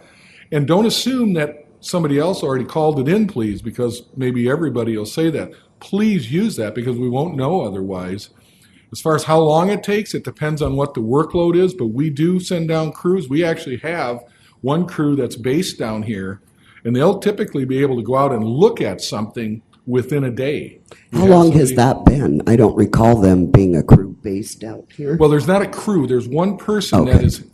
And don't assume that somebody else already called it in, please, because maybe everybody will say that. Please use that, because we won't know otherwise. As far as how long it takes, it depends on what the workload is, but we do send down crews. We actually have one crew that's based down here, and they'll typically be able to go out and look at something within a day. How long has that been? I don't recall them being a crew based out here. Well, there's not a crew. There's one person Okay. that is,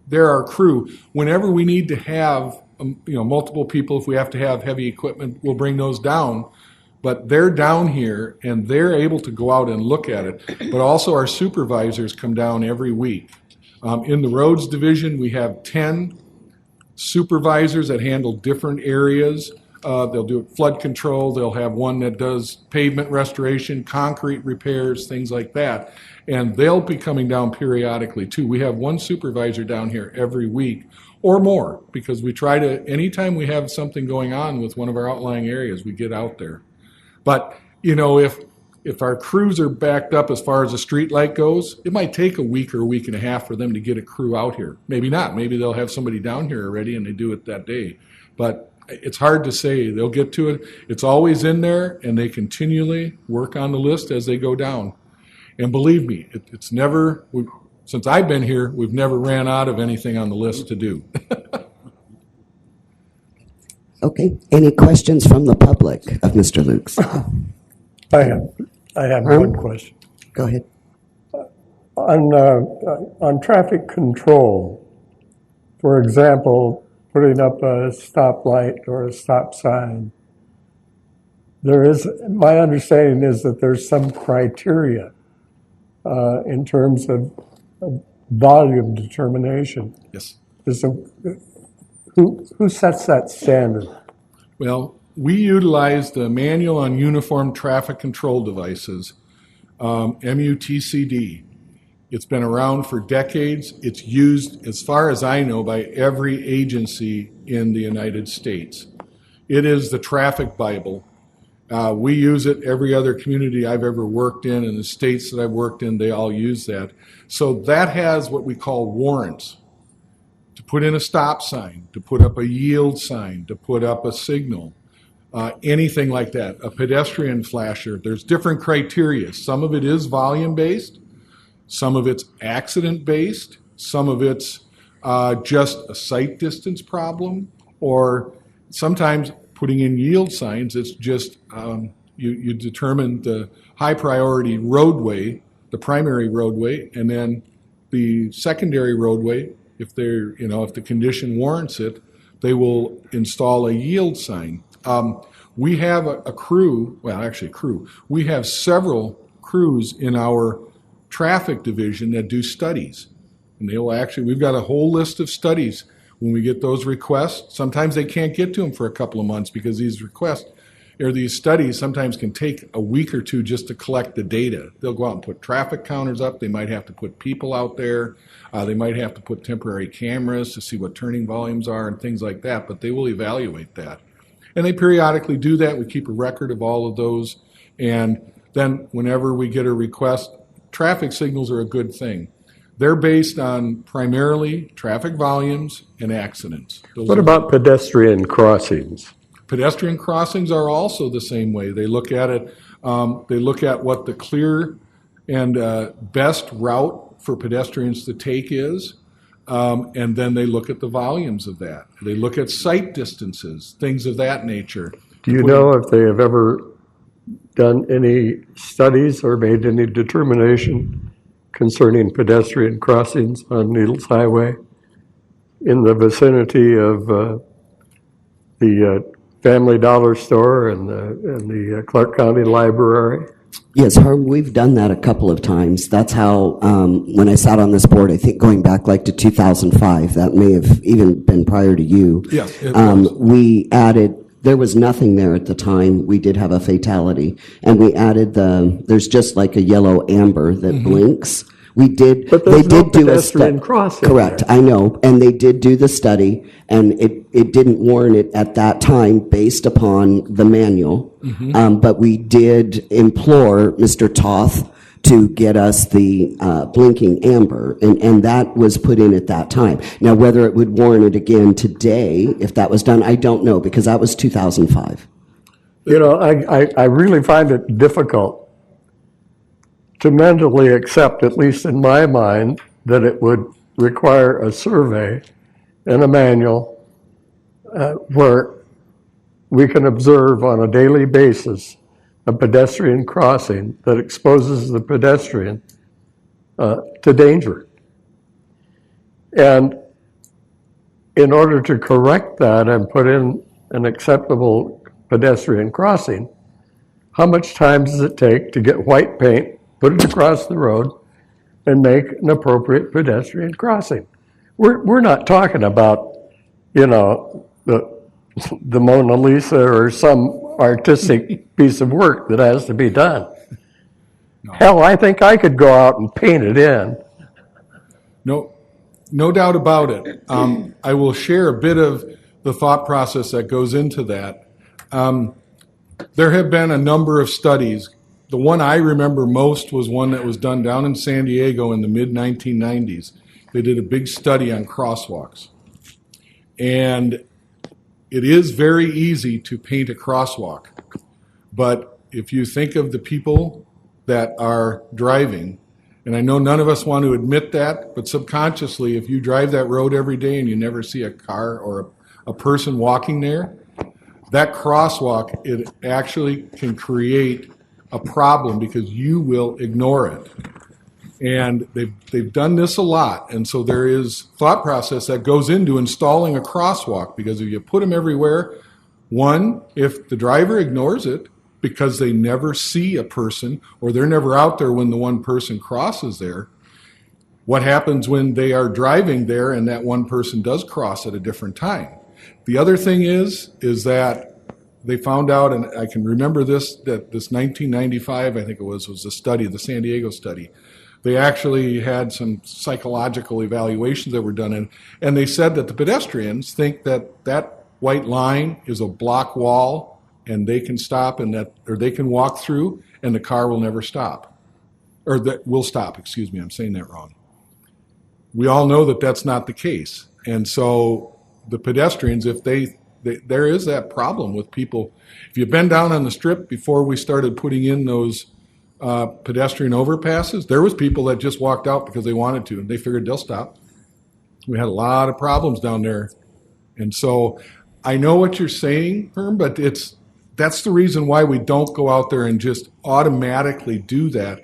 they're our crew. Whenever we need to have multiple people, if we have to have heavy equipment, we'll bring those down. But they're down here, and they're able to go out and look at it. But also our supervisors come down every week. In the roads division, we have 10 supervisors that handle different areas. They'll do flood control. They'll have one that does pavement restoration, concrete repairs, things like that. And they'll be coming down periodically, too. We have one supervisor down here every week or more, because we try to, anytime we have something going on with one of our outlying areas, we get out there. But, if our crews are backed up as far as the street light goes, it might take a week or a week and a half for them to get a crew out here. Maybe not. Maybe they'll have somebody down here already and they do it that day. But it's hard to say. They'll get to it. It's always in there, and they continually work on the list as they go down. And believe me, it's never, since I've been here, we've never ran out of anything on the list to do. Okay. Any questions from the public of Mr. Lukes? I have one question. Go ahead. On traffic control, for example, putting up a stoplight or a stop sign, my understanding is that there's some criteria in terms of volume determination. Yes. Who sets that standard? Well, we utilize the Manual on Uniform Traffic Control Devices, MUTCD. It's been around for decades. It's used, as far as I know, by every agency in the United States. It is the traffic Bible. We use it. Every other community I've ever worked in, and the states that I've worked in, they all use that. So that has what we call warrants. To put in a stop sign, to put up a yield sign, to put up a signal, anything like that, a pedestrian flasher. There's different criteria. Some of it is volume-based, some of it's accident-based, some of it's just a sight distance problem, or sometimes putting in yield signs, it's just you determine the high-priority roadway, the primary roadway, and then the secondary roadway. If the condition warrants it, they will install a yield sign. We have a crew. We have several crews in our traffic division that do studies, and we've got a whole list of studies. When we get those requests, sometimes they can't get to them for a couple of months because these requests or these studies sometimes can take a week or two just to collect the data. They'll go out and put traffic counters up. They might have to put people out there. They might have to put temporary cameras to see what turning volumes are and things like that, but they will evaluate that. And they periodically do that. We keep a record of all of those. And then whenever we get a request, traffic signals are a good thing. They're based on primarily traffic volumes and accidents. What about pedestrian crossings? Pedestrian crossings are also the same way. They look at it. They look at what the clear and best route for pedestrians to take is, and then they look at the volumes of that. They look at sight distances, things of that nature. Do you know if they have ever done any studies or made any determination concerning pedestrian crossings on Needles Highway in the vicinity of the Family Dollar Store and the Clark County Library? Yes, Herm, we've done that a couple of times. That's how, when I sat on this board, I think going back like to 2005, that may have even been prior to you. Yes, it was. We added, there was nothing there at the time. We did have a fatality. And we added there's just like a yellow amber that blinks. We did, But they there's no did do a pedestrian study. crossing. Correct, I know. And they did do the study, and it didn't warrant it at that time based upon the manual. But we did implore Mr. Toth to get us the blinking amber, and that was put in at that time. Now, whether it would warrant it again today, if that was done, I don't know, because that was 2005. You know, I really find it difficult to mentally accept, at least in my mind, that it would require a survey and a manual where we can observe on a daily basis a pedestrian crossing that exposes the pedestrian to danger. And in order to correct that and put in an acceptable pedestrian crossing, how much time does it take to get white paint, put it across the road, and make an appropriate pedestrian crossing? We're not talking about, the Mona Lisa or some artistic piece of work that has to be done. No. Hell, I think I could go out and paint it in. No doubt about it. I will share a bit of the thought process that goes into that. There have been a number of studies. The one I remember most was one that was done down in San Diego in the mid-1990s. They did a big study on crosswalks. And it is very easy to paint a crosswalk. But if you think of the people that are driving, and I know none of us want to admit that, but subconsciously, if you drive that road every day and you never see a car or a person walking there, that crosswalk, it actually can create a problem because you will ignore it. And they've done this a lot, and so there is thought process that goes into installing a crosswalk, because if you put them everywhere, one, if the driver ignores it because they never see a person or they're never out there when the one person crosses there, what happens when they are driving there and that one person does cross at a different time? The other thing is that they found out, and I can remember this, that this 1995, I think it was a study, the San Diego study. They actually had some psychological evaluations that were done, and they said that the pedestrians think that that white line is a block wall, and they can stop or they can walk through, and the car will never stop, or that will stop. Excuse me, I'm saying that wrong. We all know that that's not the case, and so the pedestrians, if there is that problem with people. If you've been down on the Strip before we started putting in those pedestrian overpasses, there was people that just walked out because they wanted to, and they figured they'll stop. We had a lot of problems down there. And so I know what you're saying, Herm, but that's the reason why we don't go out there and just automatically do that.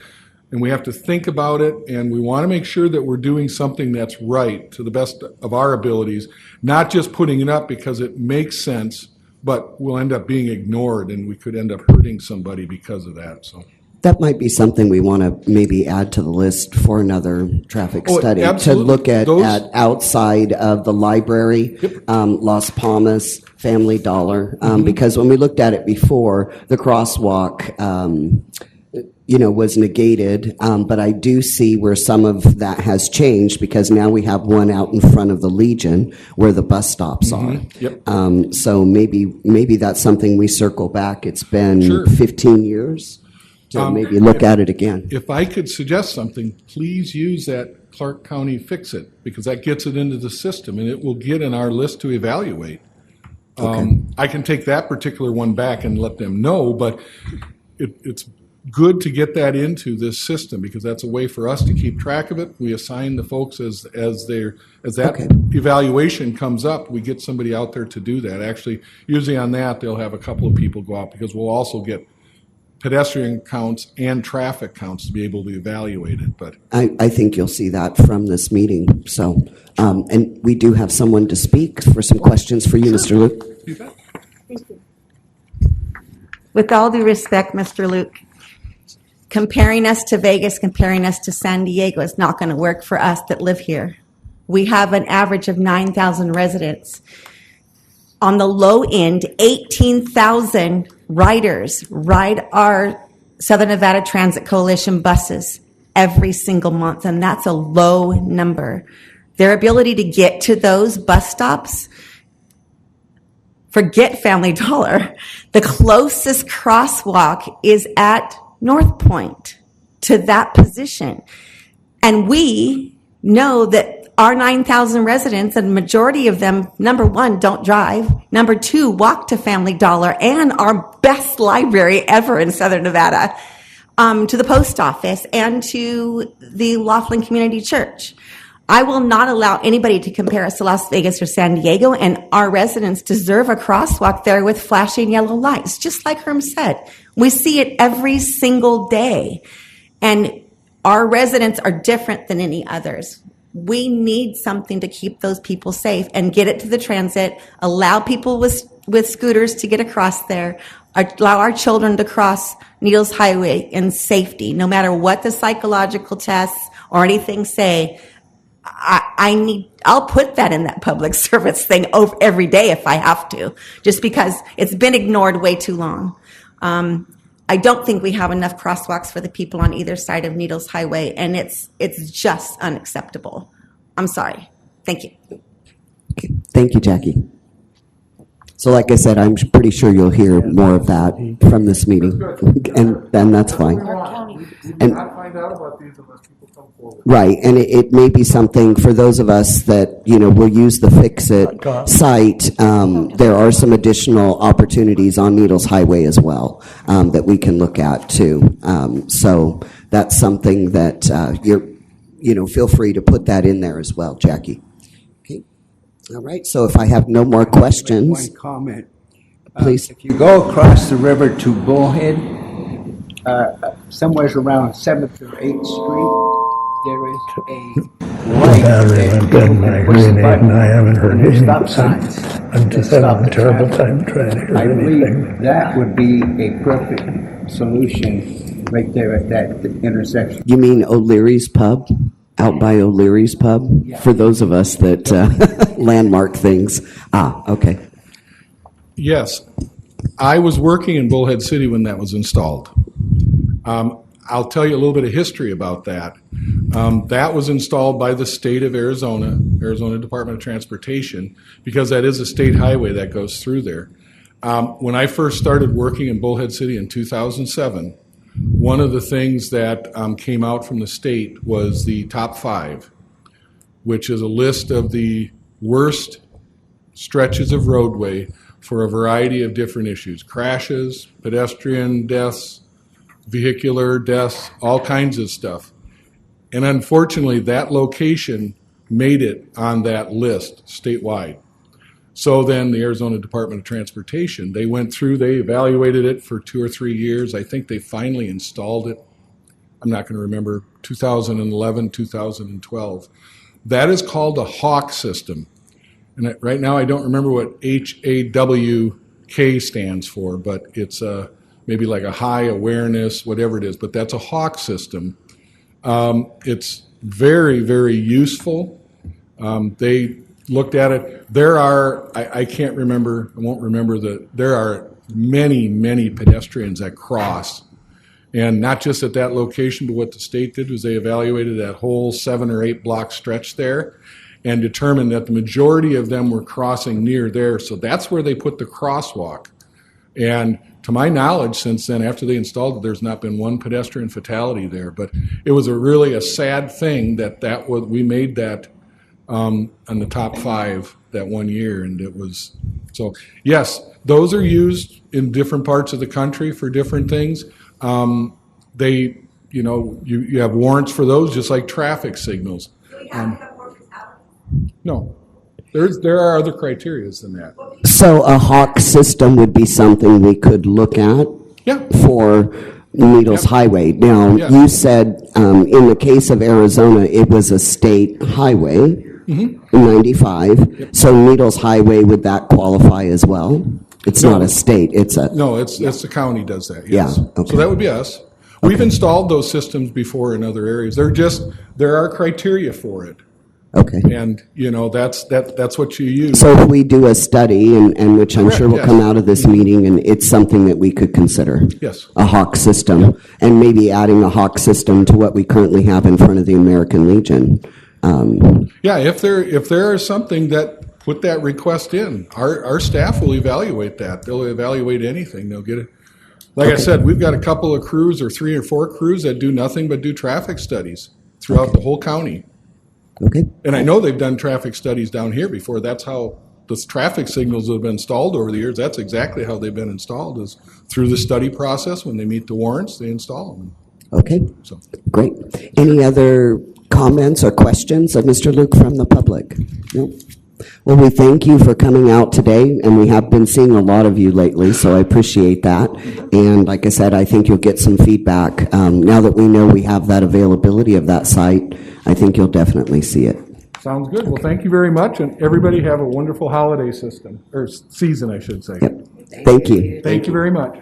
And we have to think about it, and we want to make sure that we're doing something that's right to the best of our abilities, not just putting it up because it makes sense, but we'll end up being ignored, and we could end up hurting somebody because of that. So That might be something we want to maybe add to the list for another traffic study, absolutely. to look at Those- outside of the library, Las Palmas, Family Dollar, because when we looked at it before, the crosswalk, was negated, but I do see where some of that has changed, because now we have one out in front of the Legion where the bus stops are. Yep. So maybe that's something we circle back. It's been Sure. 15 years. To maybe look at it again. If I could suggest something, please use that Clark County Fix-It, because that gets it into the system, and it will get in our list to evaluate. I can take that particular one back and let them know, but it's good to get that into this system, because that's a way for us to keep track of it. We assign the folks as that evaluation comes up, we get somebody out there to do that. Actually, usually on that, they'll have a couple of people go out, because we'll also get pedestrian counts and traffic counts to be able to evaluate it. But I think you'll see that from this meeting. So, and we do have someone to speak for some questions for you, Mr. Luke. you bet. With all due respect, Mr. Luke, comparing us to Vegas, comparing us to San Diego is not going to work for us that live here. We have an average of 9,000 residents. On the low end, 18,000 riders ride our Southern Nevada Transit Coalition buses every single month, and that's a low number. Their ability to get to those bus stops, forget Family Dollar, the closest crosswalk is at North Point to that position. And we know that our 9,000 residents, and majority of them, number one, don't drive. Number two, walk to Family Dollar and our best library ever in Southern Nevada, to the post office and to the Laughlin Community Church. I will not allow anybody to compare us to Las Vegas or San Diego, and our residents deserve a crosswalk there with flashing yellow lights, just like Herm said. We see it every single day, and our residents are different than any others. We need something to keep those people safe and get it to the transit, allow people with scooters to get across there, allow our children to cross Needles Highway in safety, no matter what the psychological tests or anything say. I'll put that in that public service thing over every day if I have to, just because it's been ignored way too long. I don't think we have enough crosswalks for the people on either side of Needles Highway, and it's just unacceptable. I'm sorry. Thank you. Thank you, Jackie. So like I said, I'm pretty sure you'll hear more of that from this meeting, and that's fine. We do And- not find out about these unless people come forward. Right, and it may be something for those of us that, will use the Fix-It site. There are some additional opportunities on Needles Highway as well that we can look at too. So that's something that feel free to put that in there as well, Jackie. Okay, all right, so if I have no more questions, One comment. please. If you go across the river to Bullhead, somewhere around 7th or 8th Street, there is a light Battery that went dead you in my can push the green button, and I haven't heard and there's any. stop signs. I'm just that stop having a the terrible traffic. time trying to hear I anything. believe that would be a perfect solution right there at that intersection. You mean O'Leary's Pub? Out by O'Leary's Pub? Yeah. For those of us that landmark things. Okay. Yes, I was working in Bullhead City when that was installed. I'll tell you a little bit of history about that. That was installed by the state of Arizona Department of Transportation, because that is a state highway that goes through there. When I first started working in Bullhead City in 2007, one of the things that came out from the state was the top 5, which is a list of the worst stretches of roadway for a variety of different issues: crashes, pedestrian deaths, vehicular deaths, all kinds of stuff. And unfortunately, that location made it on that list statewide. So then the Arizona Department of Transportation, they went through, they evaluated it for 2 or 3 years. I think they finally installed it. I'm not going to remember, 2011, 2012. That is called a HAWK system. And right now I don't remember what HAWK stands for, but it's maybe like a high awareness, whatever it is, but that's a HAWK system. It's very, very useful. They looked at it. There are, I can't remember, I won't remember there are many, many pedestrians that cross. And not just at that location, but what the state did was they evaluated that whole 7 or 8 block stretch there and determined that the majority of them were crossing near there. So that's where they put the crosswalk. And to my knowledge, since then, after they installed it, there's not been one pedestrian fatality there. But it was really a sad thing that we made that on the top 5 that one year, and it was so. Yes, those are used in different parts of the country for different things. You have warrants for those, just like traffic signals. No, there are other criterias than that. So a HAWK system would be something we could look at for Needles Highway. Now, you said in the case of Arizona, it was a state highway, 95. So Needles Highway, would that qualify as well? It's not a state, it's a... No, it's the county does that, yes. Yeah, okay. So that would be us. We've installed those systems before in other areas. There are criteria for it. Okay. And, that's what you use. So if we do a study, and which I'm Correct, sure will yes. come out of this meeting, and it's something that we could consider. Yes. A HAWK system, and maybe adding a HAWK system to what we currently have in front of the American Legion. Yeah, if there is something that put that request in, our staff will evaluate that. They'll evaluate anything. They'll get it. Like I said, we've got a couple of crews, or 3 or 4 crews, that do nothing but do traffic studies throughout the whole county. Okay. And I know they've done traffic studies down here before. That's how the traffic signals that have been installed over the years, that's exactly how they've been installed, is through the study process. When they meet the warrants, they install them. Okay, So. great. Any other comments or questions of Mr. Luke from the public? No? Well, we thank you for coming out today, and we have been seeing a lot of you lately, so I appreciate that. And like I said, I think you'll get some feedback. Now that we know we have that availability of that site, I think you'll definitely see it. Sounds good. Well, thank you very much, and everybody have a wonderful holiday season, I should say. Yep. Thank you. Thank you very much.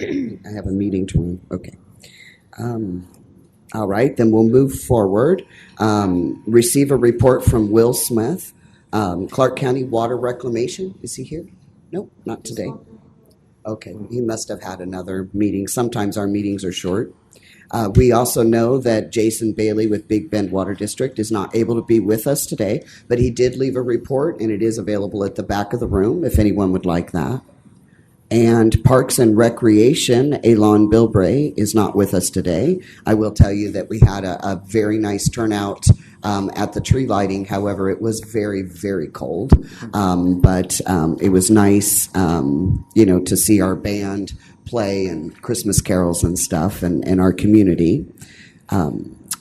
I have a meeting tomorrow. Okay. All right, then we'll move forward. Receive a report from Will Smith, Clark County Water Reclamation. Is he here? Nope, not today. Okay, he must have had another meeting. Sometimes our meetings are short. We also know that Jason Bailey with Big Bend Water District is not able to be with us today, but he did leave a report, and it is available at the back of the room if anyone would like that. And Parks and Recreation, Elon Bilbray, is not with us today. I will tell you that we had a very nice turnout at the tree lighting. However, it was very, very cold. But it was nice, to see our band play and Christmas carols and stuff in our community.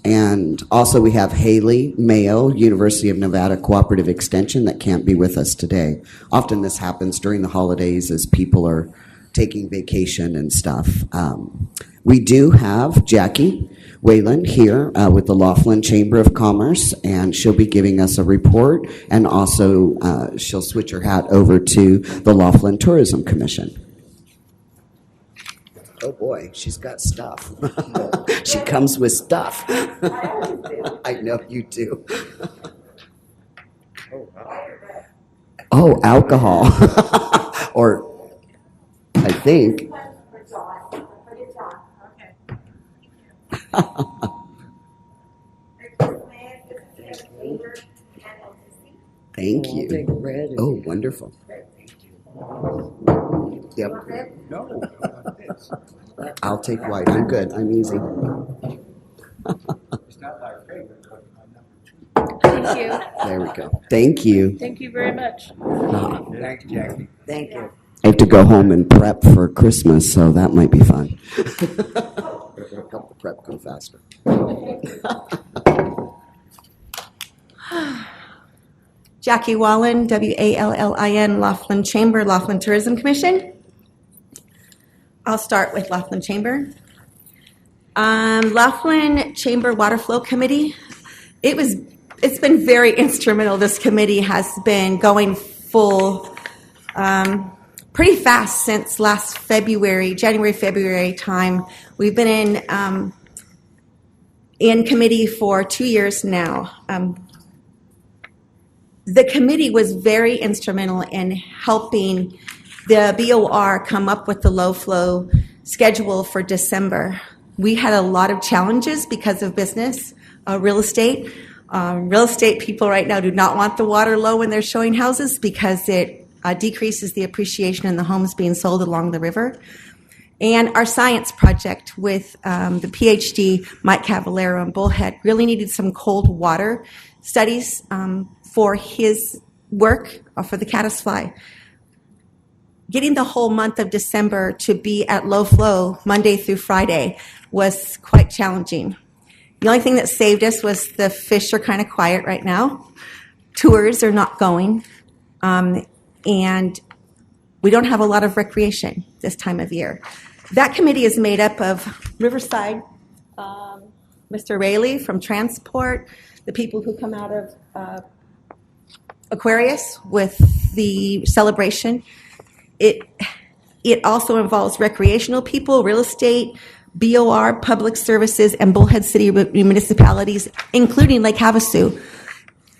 And also we have Haley Mayo, University of Nevada Cooperative Extension, that can't be with us today. Often this happens during the holidays as people are taking vacation and stuff. We do have Jackie Whalen here with the Laughlin Chamber of Commerce, and she'll be giving us a report, and also she'll switch her hat over to the Laughlin Tourism Commission. Oh boy, she's got stuff. She comes with stuff. I know you do. Oh, alcohol. Or I think. Thank you. Oh, wonderful. Yep. No. I'll take white. I'm good. I'm easy. It's not my favorite, but my number 2. Thank you. There we go. Thank you. Thank you very much. Thanks, Jackie. Thank you. I have to go home and prep for Christmas, so that might be fun. Help the prep go faster. Jackie Wallin, Wallin, Laughlin Chamber, Laughlin Tourism Commission. I'll start with Laughlin Chamber. Laughlin Chamber Water Flow Committee. It's been very instrumental. This committee has been going full pretty fast since last February, February time. We've been in committee for 2 years now. The committee was very instrumental in helping the BOR come up with the low flow schedule for December. We had a lot of challenges because of business, real estate. Real estate people right now do not want the water low when they're showing houses because it decreases the appreciation in the homes being sold along the river. And our science project with the PhD, Mike Cavallero in Bullhead, really needed some cold water studies for his work for the caddisfly. Getting the whole month of December to be at low flow Monday through Friday was quite challenging. The only thing that saved us was the fish are kind of quiet right now. Tours are not going. And we don't have a lot of recreation this time of year. That committee is made up of Riverside, Mr. Rayleigh from Transport, the people who come out of Aquarius with the celebration. It also involves recreational people, real estate, BOR, public services, and Bullhead City municipalities, including Lake Havasu.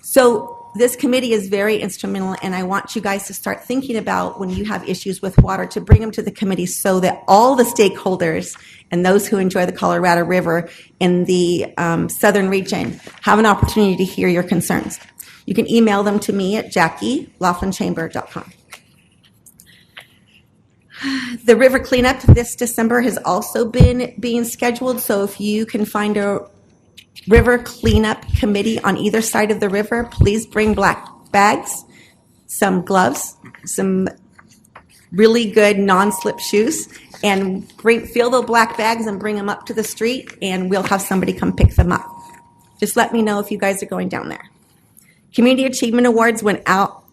So this committee is very instrumental, and I want you guys to start thinking about when you have issues with water to bring them to the committee so that all the stakeholders and those who enjoy the Colorado River in the southern region have an opportunity to hear your concerns. You can email them to me at jackie@laughlin.chamber.com. The river cleanup this December has also been being scheduled, so if you can find a river cleanup committee on either side of the river, please bring black bags, some gloves, some really good non-slip shoes, and fill the black bags and bring them up to the street, and we'll have somebody come pick them up. Just let me know if you guys are going down there. Community Achievement Awards went off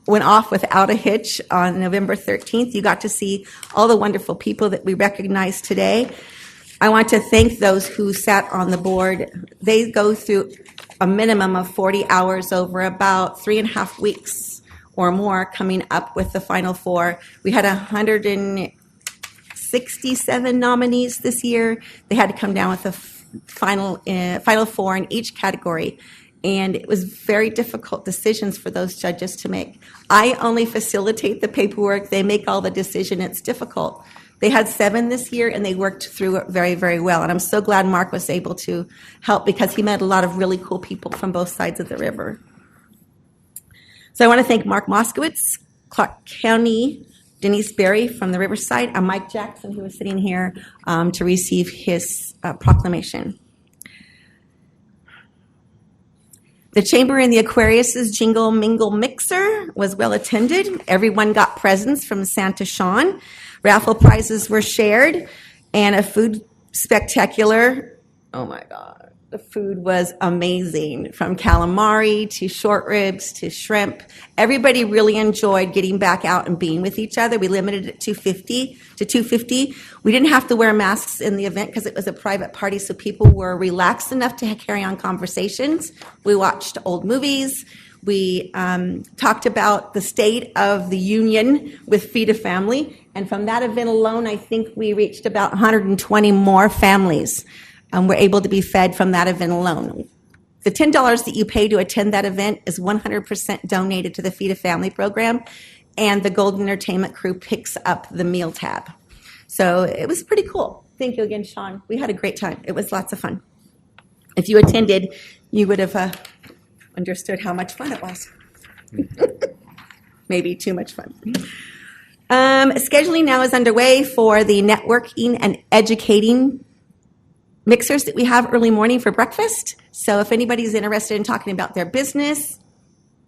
without a hitch on November 13th. You got to see all the wonderful people that we recognize today. I want to thank those who sat on the board. They go through a minimum of 40 hours over about 3.5 weeks or more coming up with the final four. We had 167 nominees this year. They had to come down with the final four in each category. And it was very difficult decisions for those judges to make. I only facilitate the paperwork. They make all the decision. It's difficult. They had 7 this year, and they worked through it very, very well. And I'm so glad Mark was able to help because he met a lot of really cool people from both sides of the river. So I want to thank Mark Moskowitz, Clark County, Denise Berry from the Riverside, and Mike Jackson, who was sitting here to receive his proclamation. The Chamber and the Aquarius's Jingle Mingle Mixer was well attended. Everyone got presents from Santa Sean. Raffle prizes were shared, and a food spectacular. Oh my God, the food was amazing, from calamari to short ribs to shrimp. Everybody really enjoyed getting back out and being with each other. We limited it to 250. We didn't have to wear masks in the event because it was a private party, so people were relaxed enough to carry on conversations. We watched old movies. We talked about the state of the union with Feed a Family. And from that event alone, I think we reached about 120 more families were able to be fed from that event alone. The $10 that you pay to attend that event is 100% donated to the Feed a Family program, and the Golden Entertainment crew picks up the meal tab. So it was pretty cool. Thank you again, Sean. We had a great time. It was lots of fun. If you attended, you would have understood how much fun it was. Maybe too much fun. Scheduling now is underway for the networking and educating mixers that we have early morning for breakfast. So if anybody's interested in talking about their business,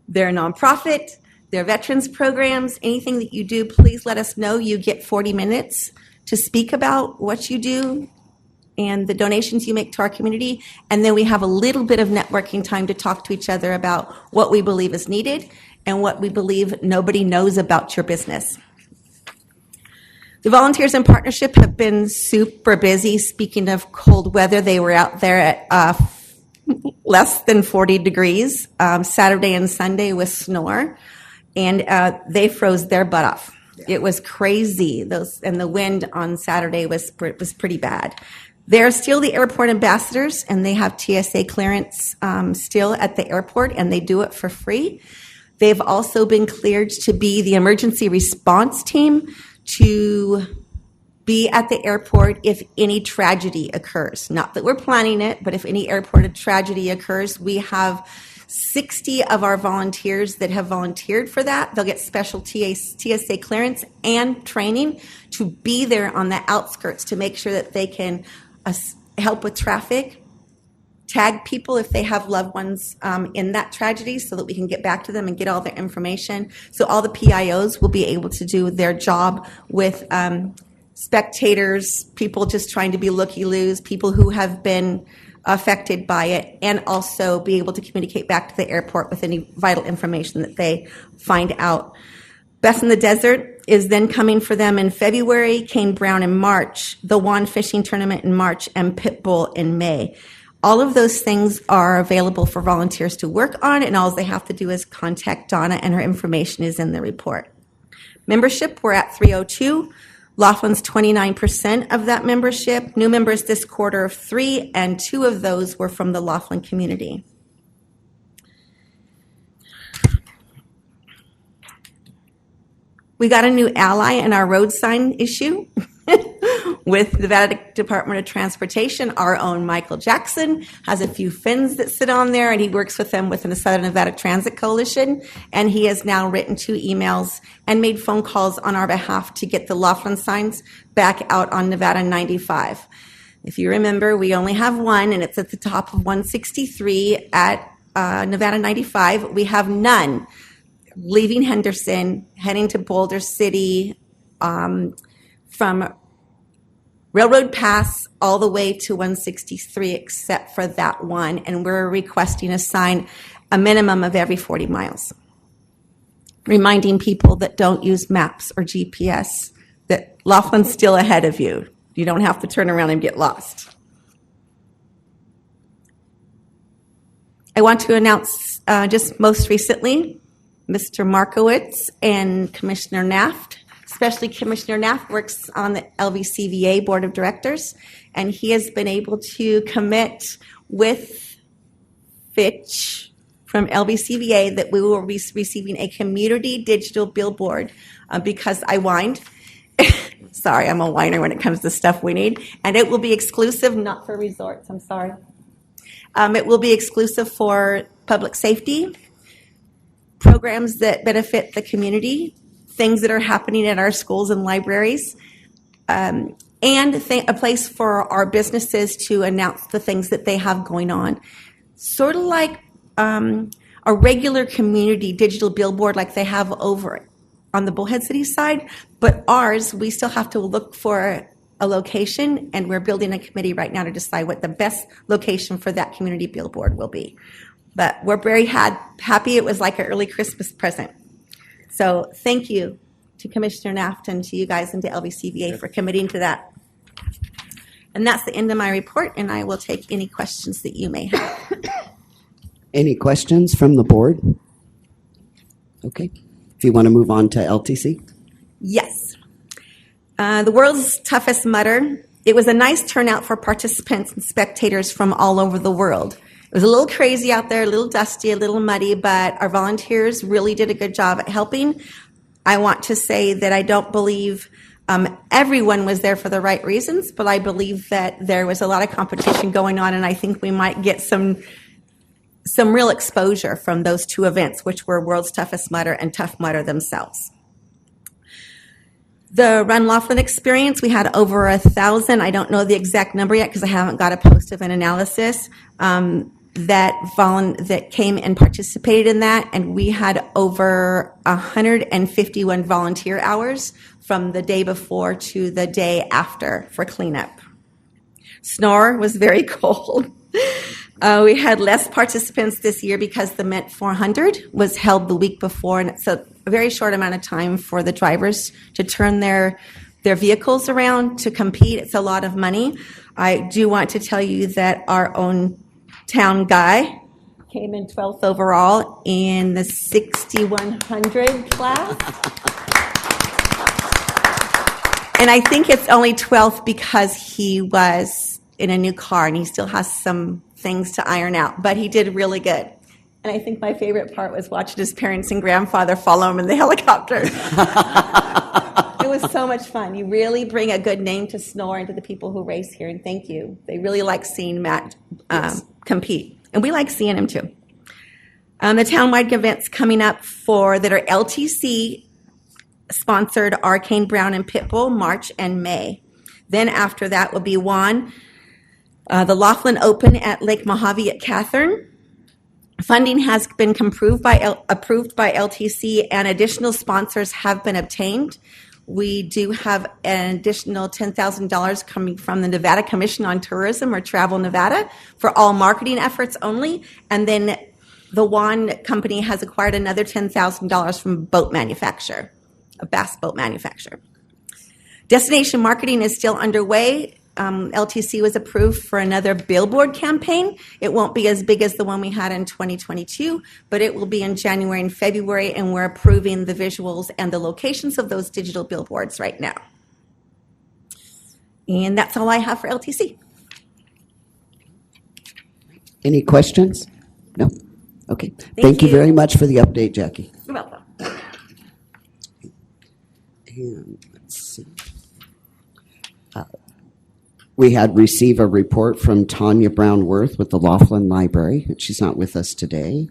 their nonprofit, their veterans programs, anything that you do, please let us know. You get 40 minutes to speak about what you do and the donations you make to our community. And then we have a little bit of networking time to talk to each other about what we believe is needed and what we believe nobody knows about your business. The volunteers in partnership have been super busy. Speaking of cold weather, they were out there at less than 40 degrees Saturday and Sunday with snore, and they froze their butt off. It was crazy. And the wind on Saturday was pretty bad. They're still the airport ambassadors, and they have TSA clearance still at the airport, and they do it for free. They've also been cleared to be the emergency response team to be at the airport if any tragedy occurs. Not that we're planning it, but if any airport tragedy occurs, we have 60 of our volunteers that have volunteered for that. They'll get special TSA clearance and training to be there on the outskirts to make sure that they can help with traffic, tag people if they have loved ones in that tragedy so that we can get back to them and get all their information. So all the PIOs will be able to do their job with spectators, people just trying to be looky-loos, people who have been affected by it, and also be able to communicate back to the airport with any vital information that they find out. Best in the Desert is then coming for them in February, Kane Brown in March, the Juan Fishing Tournament in March, and Pit Bull in May. All of those things are available for volunteers to work on, and all they have to do is contact Donna, and her information is in the report. Membership, we're at 302. Laughlin's 29% of that membership. New members this quarter of 3, and 2 of those were from the Laughlin community. We got a new ally in our road sign issue with the Nevada Department of Transportation. Our own Michael Jackson has a few fins that sit on there, and he works with them within the Southern Nevada Transit Coalition, and he has now written 2 emails and made phone calls on our behalf to get the Laughlin signs back out on Nevada 95. If you remember, we only have one, and it's at the top of 163 at Nevada 95. We have none leaving Henderson, heading to Boulder City, from Railroad Pass all the way to 163, except for that one, and we're requesting a sign a minimum of every 40 miles, reminding people that don't use maps or GPS that Laughlin's still ahead of you. You don't have to turn around and get lost. I want to announce just most recently, Mr. Markowitz and Commissioner Naft. Especially Commissioner Naft works on the LVCVA Board of Directors, and he has been able to commit with Fitch from LBCVA that we will be receiving a community digital billboard because I whined. Sorry, I'm a whiner when it comes to stuff we need. And it will be exclusive, not for resorts, I'm sorry. It will be exclusive for public safety, programs that benefit the community, things that are happening at our schools and libraries, and a place for our businesses to announce the things that they have going on. Sort of like a regular community digital billboard like they have over on the Bullhead City side, but ours, we still have to look for a location, and we're building a committee right now to decide what the best location for that community billboard will be. But we're very happy. It was like an early Christmas present. So thank you to Commissioner Naft and to you guys and to LVCVA for committing to that. And that's the end of my report, and I will take any questions that you may have. Any questions from the board? Okay. If you want to move on to LTC. Yes. The world's toughest mudder. It was a nice turnout for participants and spectators from all over the world. It was a little crazy out there, a little dusty, a little muddy, but our volunteers really did a good job at helping. I want to say that I don't believe everyone was there for the right reasons, but I believe that there was a lot of competition going on, and I think we might get some real exposure from those two events, which were World's Toughest Mudder and Tough Mudder themselves. The Run Laughlin experience, we had over 1,000. I don't know the exact number yet because I haven't got a post of an analysis that came and participated in that, and we had over 151 volunteer hours from the day before to the day after for cleanup. Snore was very cold. We had less participants this year because the Mint 400 was held the week before, and it's a very short amount of time for the drivers to turn their vehicles around to compete. It's a lot of money. I do want to tell you that our own town guy came in 12th overall in the 6,100 class. And I think it's only 12th because he was in a new car and he still has some things to iron out, but he did really good. And I think my favorite part was watching his parents and grandfather follow him in the helicopter. It was so much fun. You really bring a good name to Snore and to the people who race here, and thank you. They really like seeing Matt compete, and we like seeing him too. The townwide events coming up that are LTC sponsored are Kane Brown and Pitbull, March and May. Then after that will be the Laughlin Open at Lake Mojave at Catherine. Funding has been approved by LTC, and additional sponsors have been obtained. We do have an additional $10,000 coming from the Nevada Commission on Tourism, or Travel Nevada, for all marketing efforts only. And then the Juan Company has acquired another $10,000 from a boat manufacturer, a bass boat manufacturer. Destination marketing is still underway. LTC was approved for another billboard campaign. It won't be as big as the one we had in 2022, but it will be in January and February, and we're approving the visuals and the locations of those digital billboards right now. And that's all I have for LTC. Any questions? No? Okay. Thank you very much for the update, Jackie. You're welcome. And let's see. We had received a report from Tanya Brown-Worth with the Laughlin Library, and she's not with us today,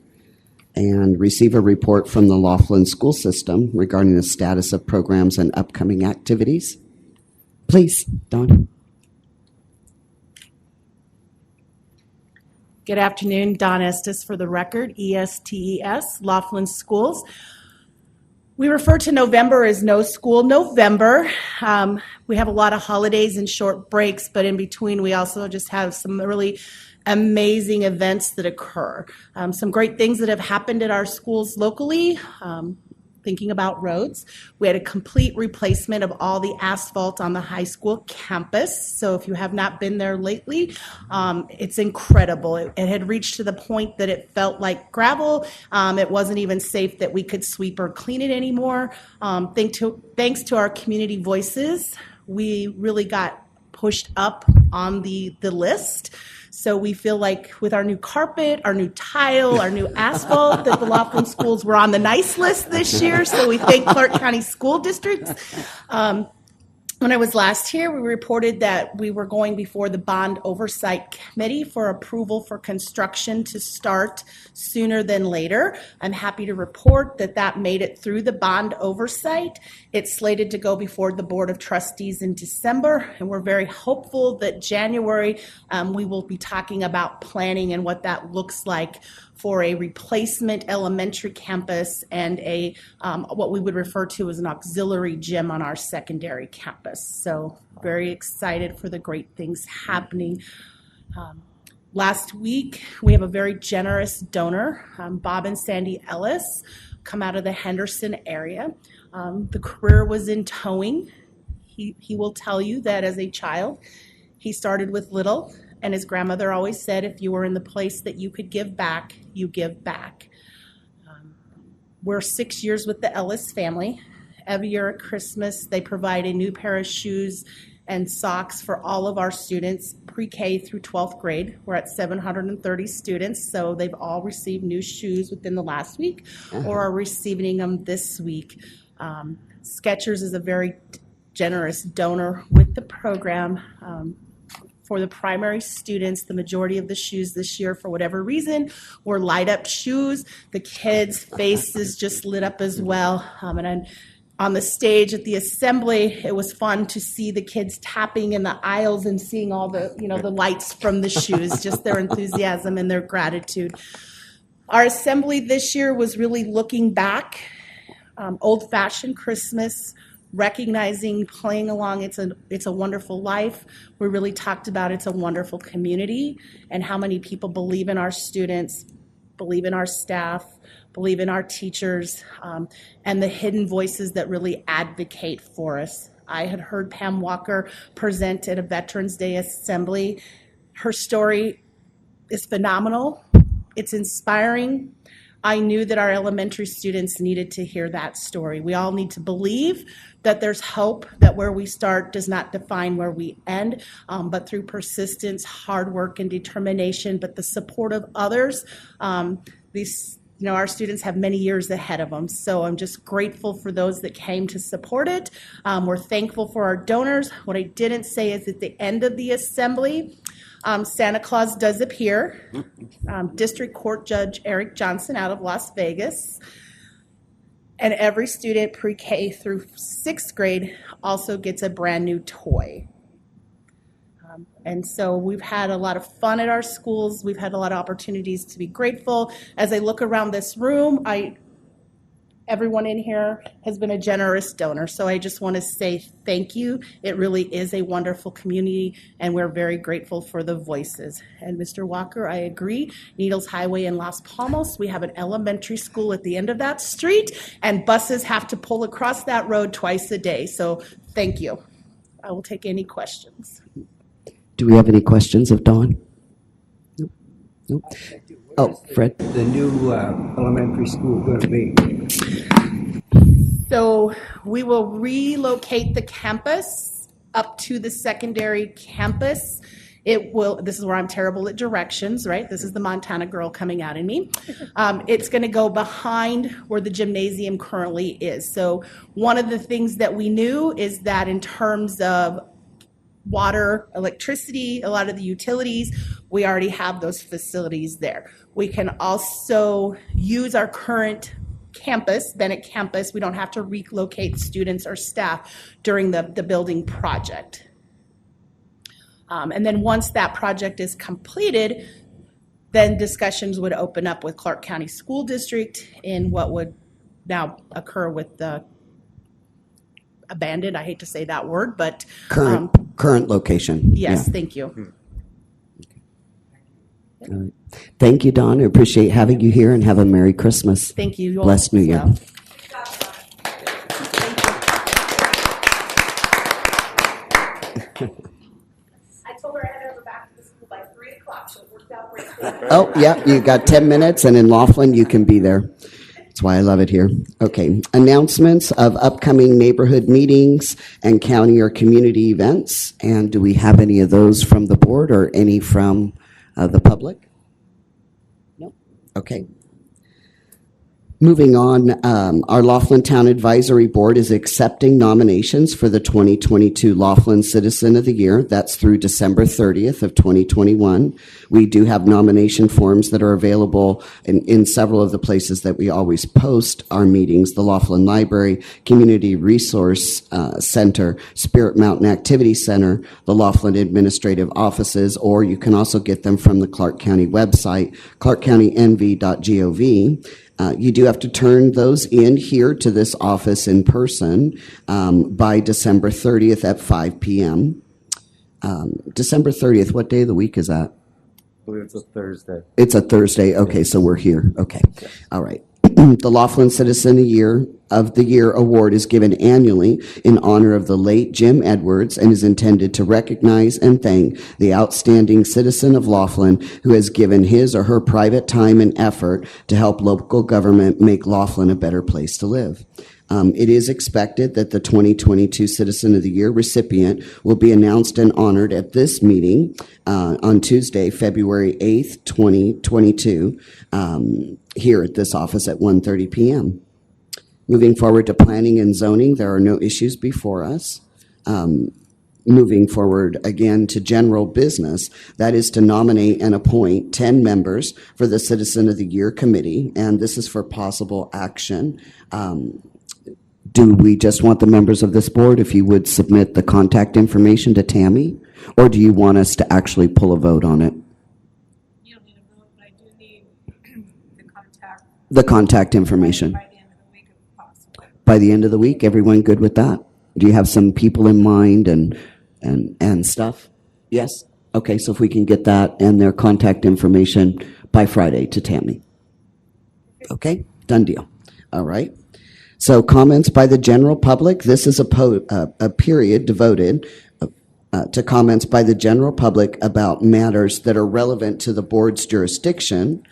and receive a report from the Laughlin School System regarding the status of programs and upcoming activities. Please, Dawn. Good afternoon, Dawn Estes for the record, ESTES, Laughlin Schools. We refer to November as No School November. We have a lot of holidays and short breaks, but in between we also just have some really amazing events that occur. Some great things that have happened at our schools locally. Thinking about roads, we had a complete replacement of all the asphalt on the high school campus. So if you have not been there lately, it's incredible. It had reached to the point that it felt like gravel. It wasn't even safe that we could sweep or clean it anymore. Thanks to our community voices, we really got pushed up on the list. So we feel like with our new carpet, our new tile, our new asphalt, that the Laughlin schools were on the nice list this year. So we thank Clark County School Districts. When I was last here, we reported that we were going before the Bond Oversight Committee for approval for construction to start sooner than later. I'm happy to report that that made it through the Bond Oversight. It's slated to go before the Board of Trustees in December, and we're very hopeful that January we will be talking about planning and what that looks like for a replacement elementary campus and a what we would refer to as an auxiliary gym on our secondary campus. So very excited for the great things happening. Last week, we have a very generous donor, Bob and Sandy Ellis, come out of the Henderson area. The career was in towing. He will tell you that as a child, he started with little. And his grandmother always said, if you were in the place that you could give back, you give back. We're 6 years with the Ellis family. Every year at Christmas, they provide a new pair of shoes and socks for all of our students, pre-K through 12th grade. We're at 730 students, so they've all received new shoes within the last week or are receiving them this week. Skechers is a very generous donor with the program. For the primary students, the majority of the shoes this year, for whatever reason, were light-up shoes. The kids' faces just lit up as well. And on the stage at the assembly, it was fun to see the kids tapping in the aisles and seeing all the, the lights from the shoes, just their enthusiasm and their gratitude. Our assembly this year was really looking back, old-fashioned Christmas, recognizing, playing along, it's a wonderful life. We really talked about it's a wonderful community and how many people believe in our students, believe in our staff, believe in our teachers, and the hidden voices that really advocate for us. I had heard Pam Walker present at a Veterans Day assembly. Her story is phenomenal. It's inspiring. I knew that our elementary students needed to hear that story. We all need to believe that there's hope, that where we start does not define where we end, but through persistence, hard work, and determination, but the support of others, our students have many years ahead of them. So I'm just grateful for those that came to support it. We're thankful for our donors. What I didn't say is at the end of the assembly, Santa Claus does appear. District Court Judge Eric Johnson out of Las Vegas. And every student pre-K through 6th grade also gets a brand new toy. And so we've had a lot of fun at our schools. We've had a lot of opportunities to be grateful. As I look around this room, everyone in here has been a generous donor. So I just want to say thank you. It really is a wonderful community, and we're very grateful for the voices. And Mr. Walker, I agree. Needles Highway in Las Palmas, we have an elementary school at the end of that street, and buses have to pull across that road twice a day. So thank you. I will take any questions. Do we have any questions of Dawn? Nope. Nope. Oh, Fred. The new elementary school going to be? So we will relocate the campus up to the secondary campus. This is where I'm terrible at directions, right? This is the Montana girl coming out in me. It's going to go behind where the gymnasium currently is. So one of the things that we knew is that in terms of water, electricity, a lot of the utilities, we already have those facilities there. We can also use our current campus, Bennett campus. We don't have to relocate students or staff during the building project. And then once that project is completed, then discussions would open up with Clark County School District in what would now occur with the abandoned, I hate to say that word, but current location. Yes, Yeah. thank you. All right. Thank you, Dawn. I appreciate having you here, and have a Merry Christmas. Thank you. Blessed New Year. Well. I told her I had to go back to the school by 3 o'clock, so it worked out great. Oh, yeah, you got 10 minutes, and in Laughlin, you can be there. That's why I love it here. Okay, announcements of upcoming neighborhood meetings and county or community events. And do we have any of those from the board or any from the public? No? Okay. Moving on, our Laughlin Town Advisory Board is accepting nominations for the 2022 Laughlin Citizen of the Year. That's through December 30th of 2021. We do have nomination forms that are available in several of the places that we always post our meetings: the Laughlin Library, Community Resource Center, Spirit Mountain Activity Center, the Laughlin Administrative Offices, or you can also get them from the Clark County website, clarkcountynv.gov. You do have to turn those in here to this office in person by December 30th at 5 p.m. December 30th, what day of the week is that? I believe it's a Thursday. It's a Thursday. Okay, so we're here. Okay. All right. The Laughlin Citizen of the Year Award is given annually in honor of the late Jim Edwards and is intended to recognize and thank the outstanding citizen of Laughlin who has given his or her private time and effort to help local government make Laughlin a better place to live. It is expected that the 2022 Citizen of the Year recipient will be announced and honored at this meeting on Tuesday, February 8th, 2022, here at this office at 1:30 p.m. Moving forward to planning and zoning, there are no issues before us. Moving forward again to general business, that is to nominate and appoint 10 members for the Citizen of the Year Committee, and this is for possible action. Do we just want the members of this board, if you would submit the contact information to Tammy, or do you want us to actually pull a vote on it? You don't need a vote, but I do need the contact. The contact information. By the end of the week, if possible. By the end of the week, everyone good with that? Do you have some people in mind and stuff? Yes? Okay, so if we can get that and their contact information by Friday to Tammy. Okay, done deal. All right. So comments by the general public. This is a period devoted to comments by the general public about matters that are relevant to the board's jurisdiction.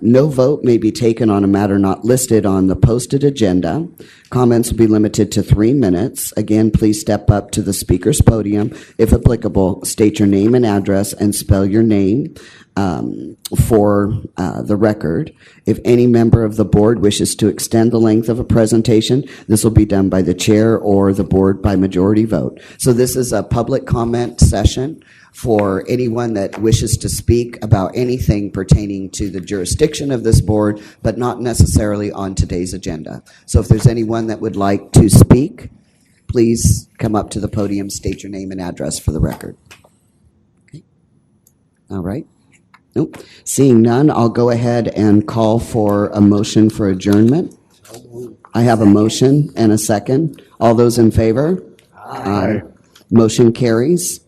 No vote may be taken on a matter not listed on the posted agenda. Comments will be limited to 3 minutes. Again, please step up to the speaker's podium. If applicable, state your name and address and spell your name for the record. If any member of the board wishes to extend the length of a presentation, this will be done by the chair or the board by majority vote. So this is a public comment session for anyone that wishes to speak about anything pertaining to the jurisdiction of this board, but not necessarily on today's agenda. So if there's anyone that would like to speak, please come up to the podium, state your name and address for the record. Okay. All right. Nope. Seeing none, I'll go ahead and call for a motion for adjournment. I have a motion and a second. All those in favor? Aye. Motion carries.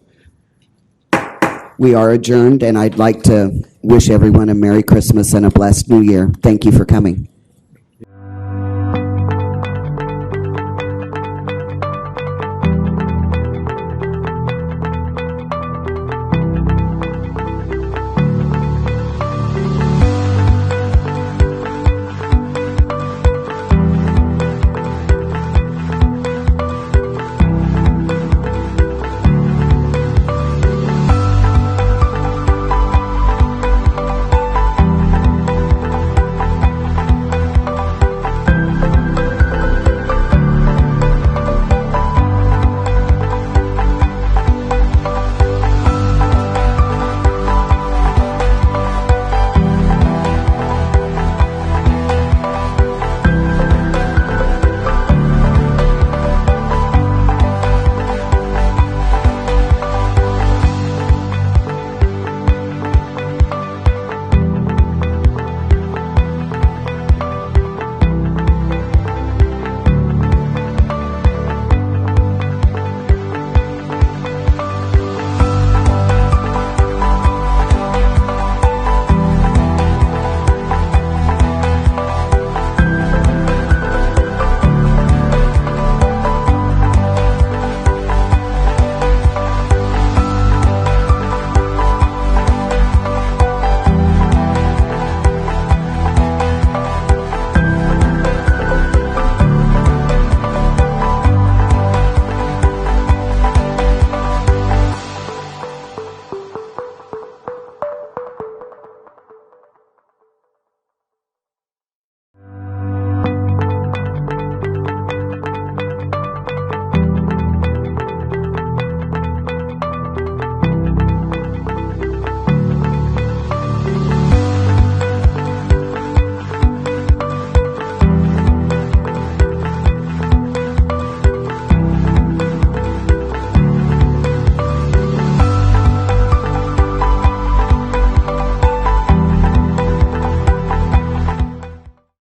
We are adjourned, and I'd like to wish everyone a Merry Christmas and a blessed New Year. Thank you for coming.